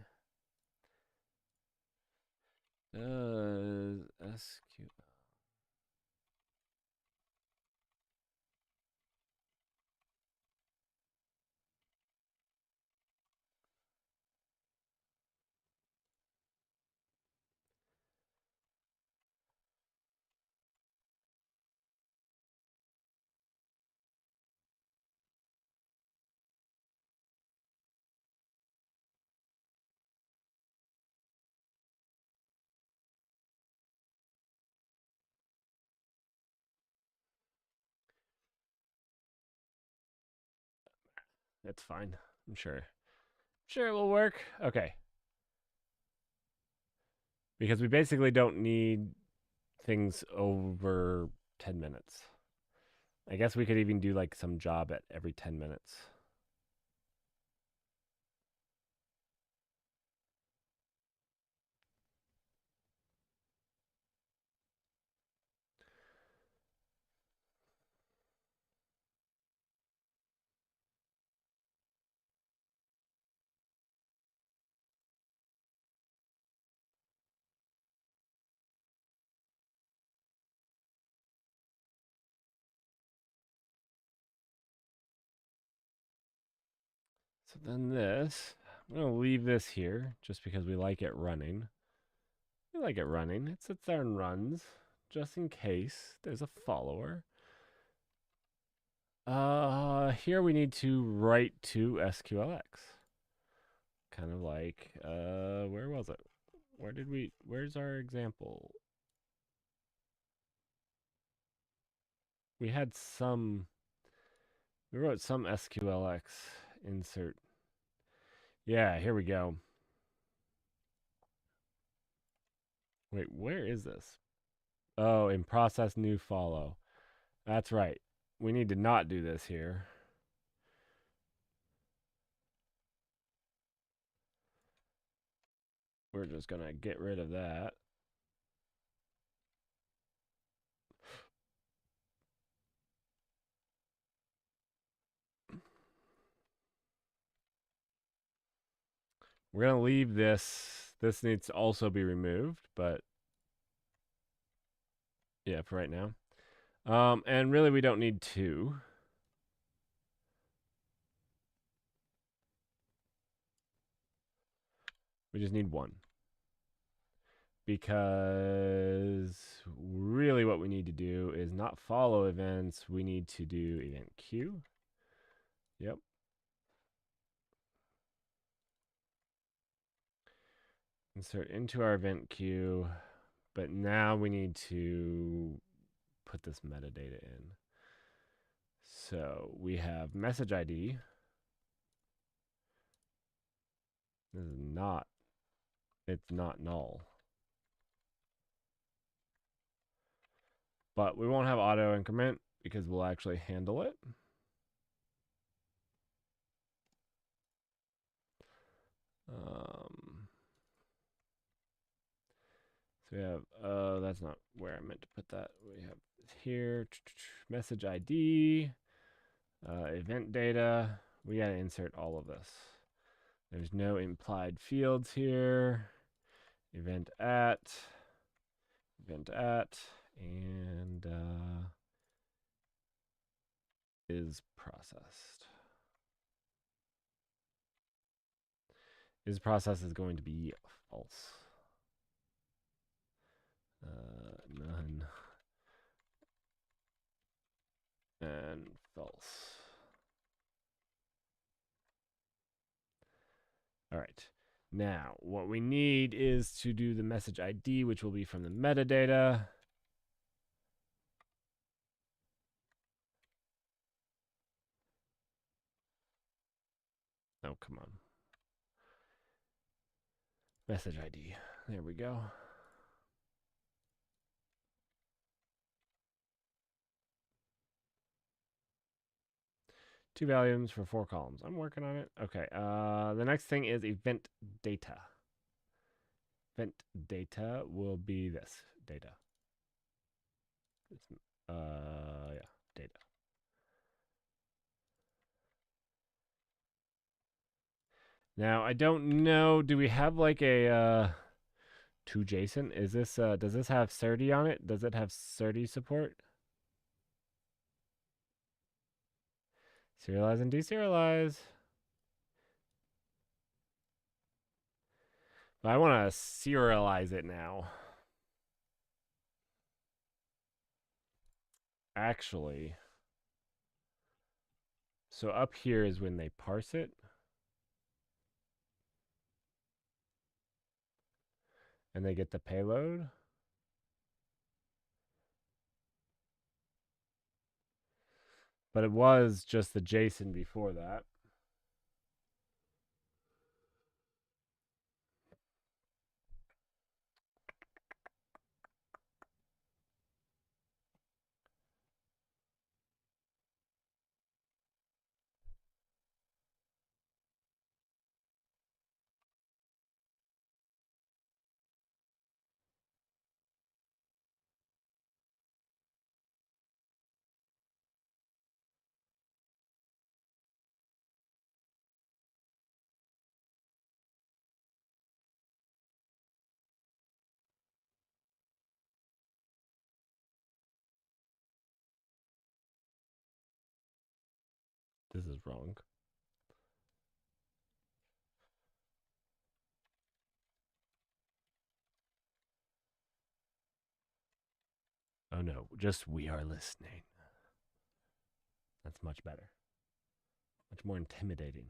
Does SQL... It's fine. I'm sure. Sure, it will work. Okay. Because we basically don't need things over 10 minutes. I guess we could even do like some job at every 10 minutes. So then this, I'm going to leave this here just because we like it running. We like it running. It sits there and runs just in case there's a follower. Here we need to write to SQLX. Kind of like, where was it? Where's our example? We wrote some SQLX insert. Yeah, here we go. Wait, where is this? Oh, in process new follow. That's right. We need to not do this here. We're just going to get rid of that. We're going to leave this. This needs to also be removed, but yeah, for right now. And really we don't need two. We just need one. Because really what we need to do is not follow events. We need to do event queue. Yep. Insert into our event queue. But now we need to put this metadata in. So we have message ID. This is not it's not null. But we won't have auto increment because we'll actually handle it. So we have, that's not where I meant to put that. We have here, message ID, event data. We got to insert all of this. There's no implied fields here. Event at, and is processed. Is processed is going to be false. None. And false. All right. Now, what we need is to do the message ID, which will be from the metadata. Oh, come on. Message ID. There we go. Two values for 4 columns. I'm working on it. Okay. The next thing is event data. Event data will be this data. It's, yeah, data. Now I don't know. Do we have like a to JSON? Is this does this have SERDI on it? Does it have SERDI support? Serialize and deserialize. But I want to serialize it now. Actually, so up here is when they parse it. And they get the payload. But it was just the JSON before that. This is wrong. Oh no, just we are listening. That's much better. Much more intimidating.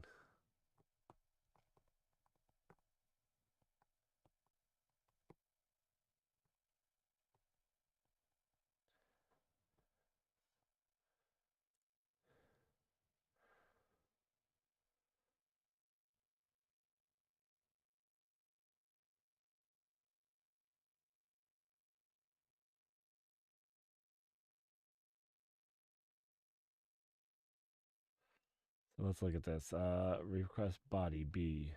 So let's look at this. Request body B.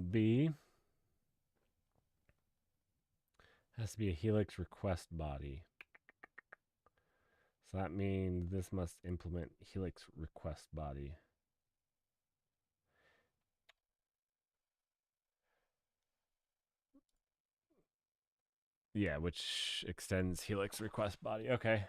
B has to be a Helix request body. So that means this must implement Helix request body. Yeah, which extends Helix request body. Okay.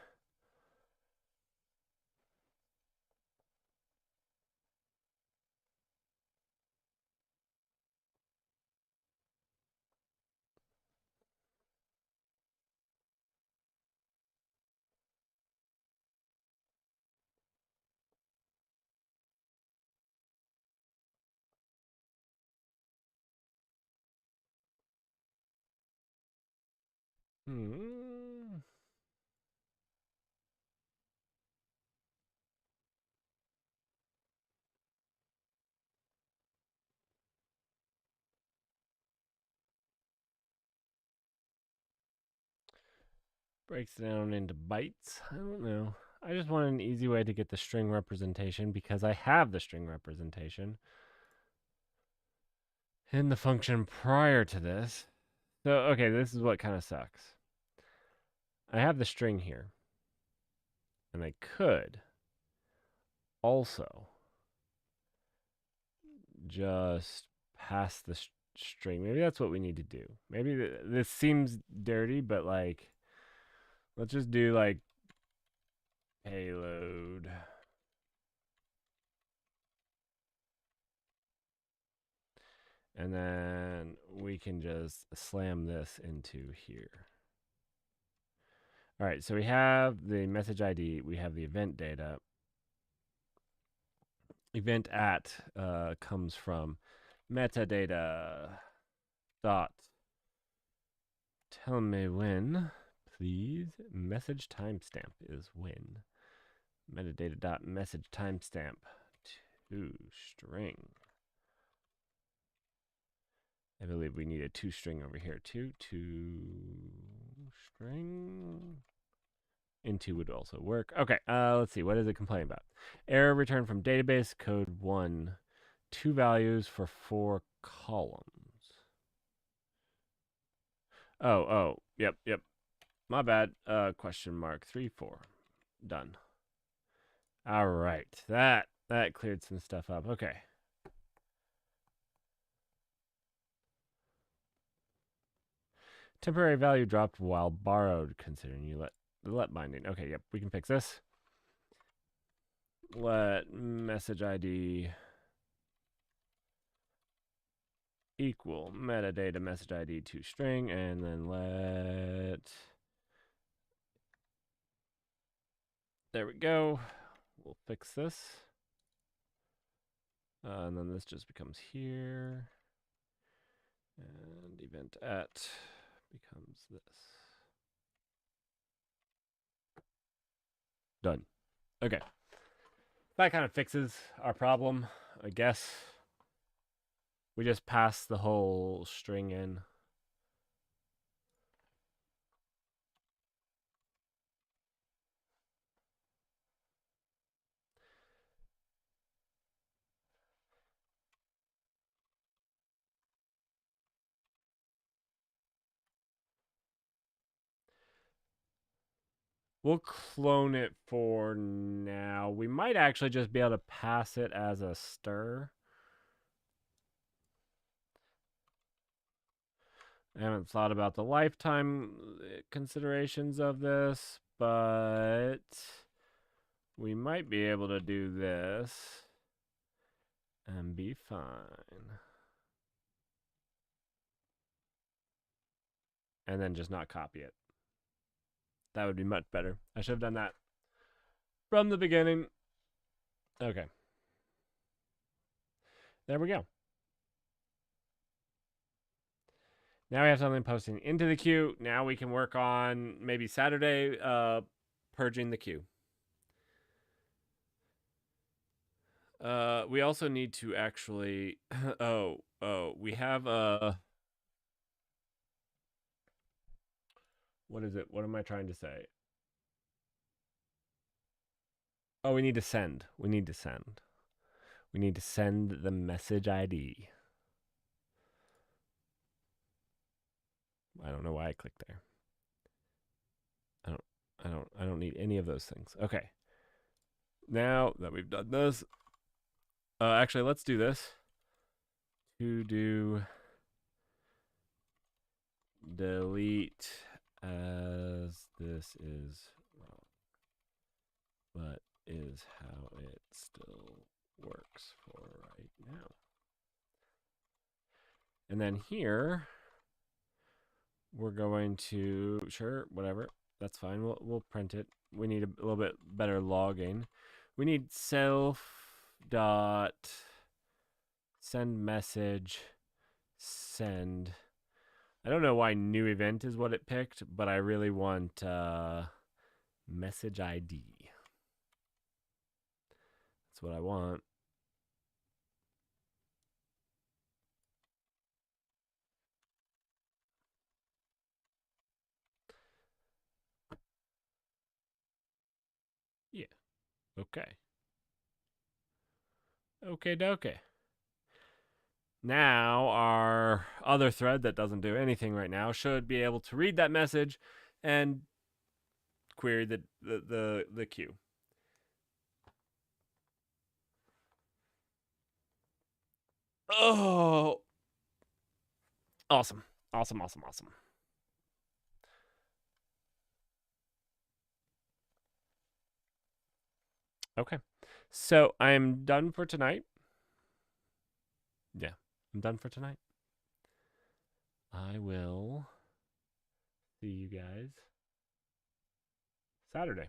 Hmm. breaks it down into bytes. I don't know. I just want an easy way to get the string representation because I have the string representation in the function prior to this. So, okay, this is what kind of sucks. I have the string here. And I could also just pass the string. Maybe that's what we need to do. Maybe this seems dirty, but like, let's just do like payload. And then we can just slam this into here. All right, so we have the message ID, we have the event data. Event at comes from metadata dot tell me when, please. Message timestamp is when. Metadata dot message timestamp to string. I believe we need a to string over here too. To string. Into would also work. Okay, let's see. What is it complaining about? Error returned from database code 1. 2 values for 4 columns. Oh, yep. My bad. Question mark 3 4. Done. All right, that cleared some stuff up. Okay. Temporary value dropped while borrowed, considering you let binding. Okay, yep, we can fix this. Let message ID equal metadata message ID to string, and then there we go. We'll fix this. And then this just becomes here. And event at becomes this. Done. Okay. That kind of fixes our problem, I guess. We just pass the whole string in. We'll clone it for now. We might actually just be able to pass it as a stir. I haven't thought about the lifetime considerations of this, but we might be able to do this and be fine. And then just not copy it. That would be much better. I should have done that from the beginning. Okay. There we go. Now we have something posting into the queue. Now we can work on maybe Saturday purging the queue. We also need to actually we have what is it? What am I trying to say? Oh, we need to send. We need to send the message ID. I don't know why I clicked there. I don't need any of those things. Okay. Now that we've done this, actually, let's do this. To do delete as this is wrong, but is how it still works for right now. And then here, we're going to, sure, whatever, that's fine. We'll print it. We need a little bit better logging. We need self dot send message send. I don't know why new event is what it picked, but I really want message ID. That's what I want. Okay. Okay, dokie. Now, our other thread that doesn't do anything right now should be able to read that message and query the queue. Oh, awesome. Awesome, awesome, awesome. Okay. So I'm done for tonight. Yeah, I'm done for tonight. I will see you guys Saturday.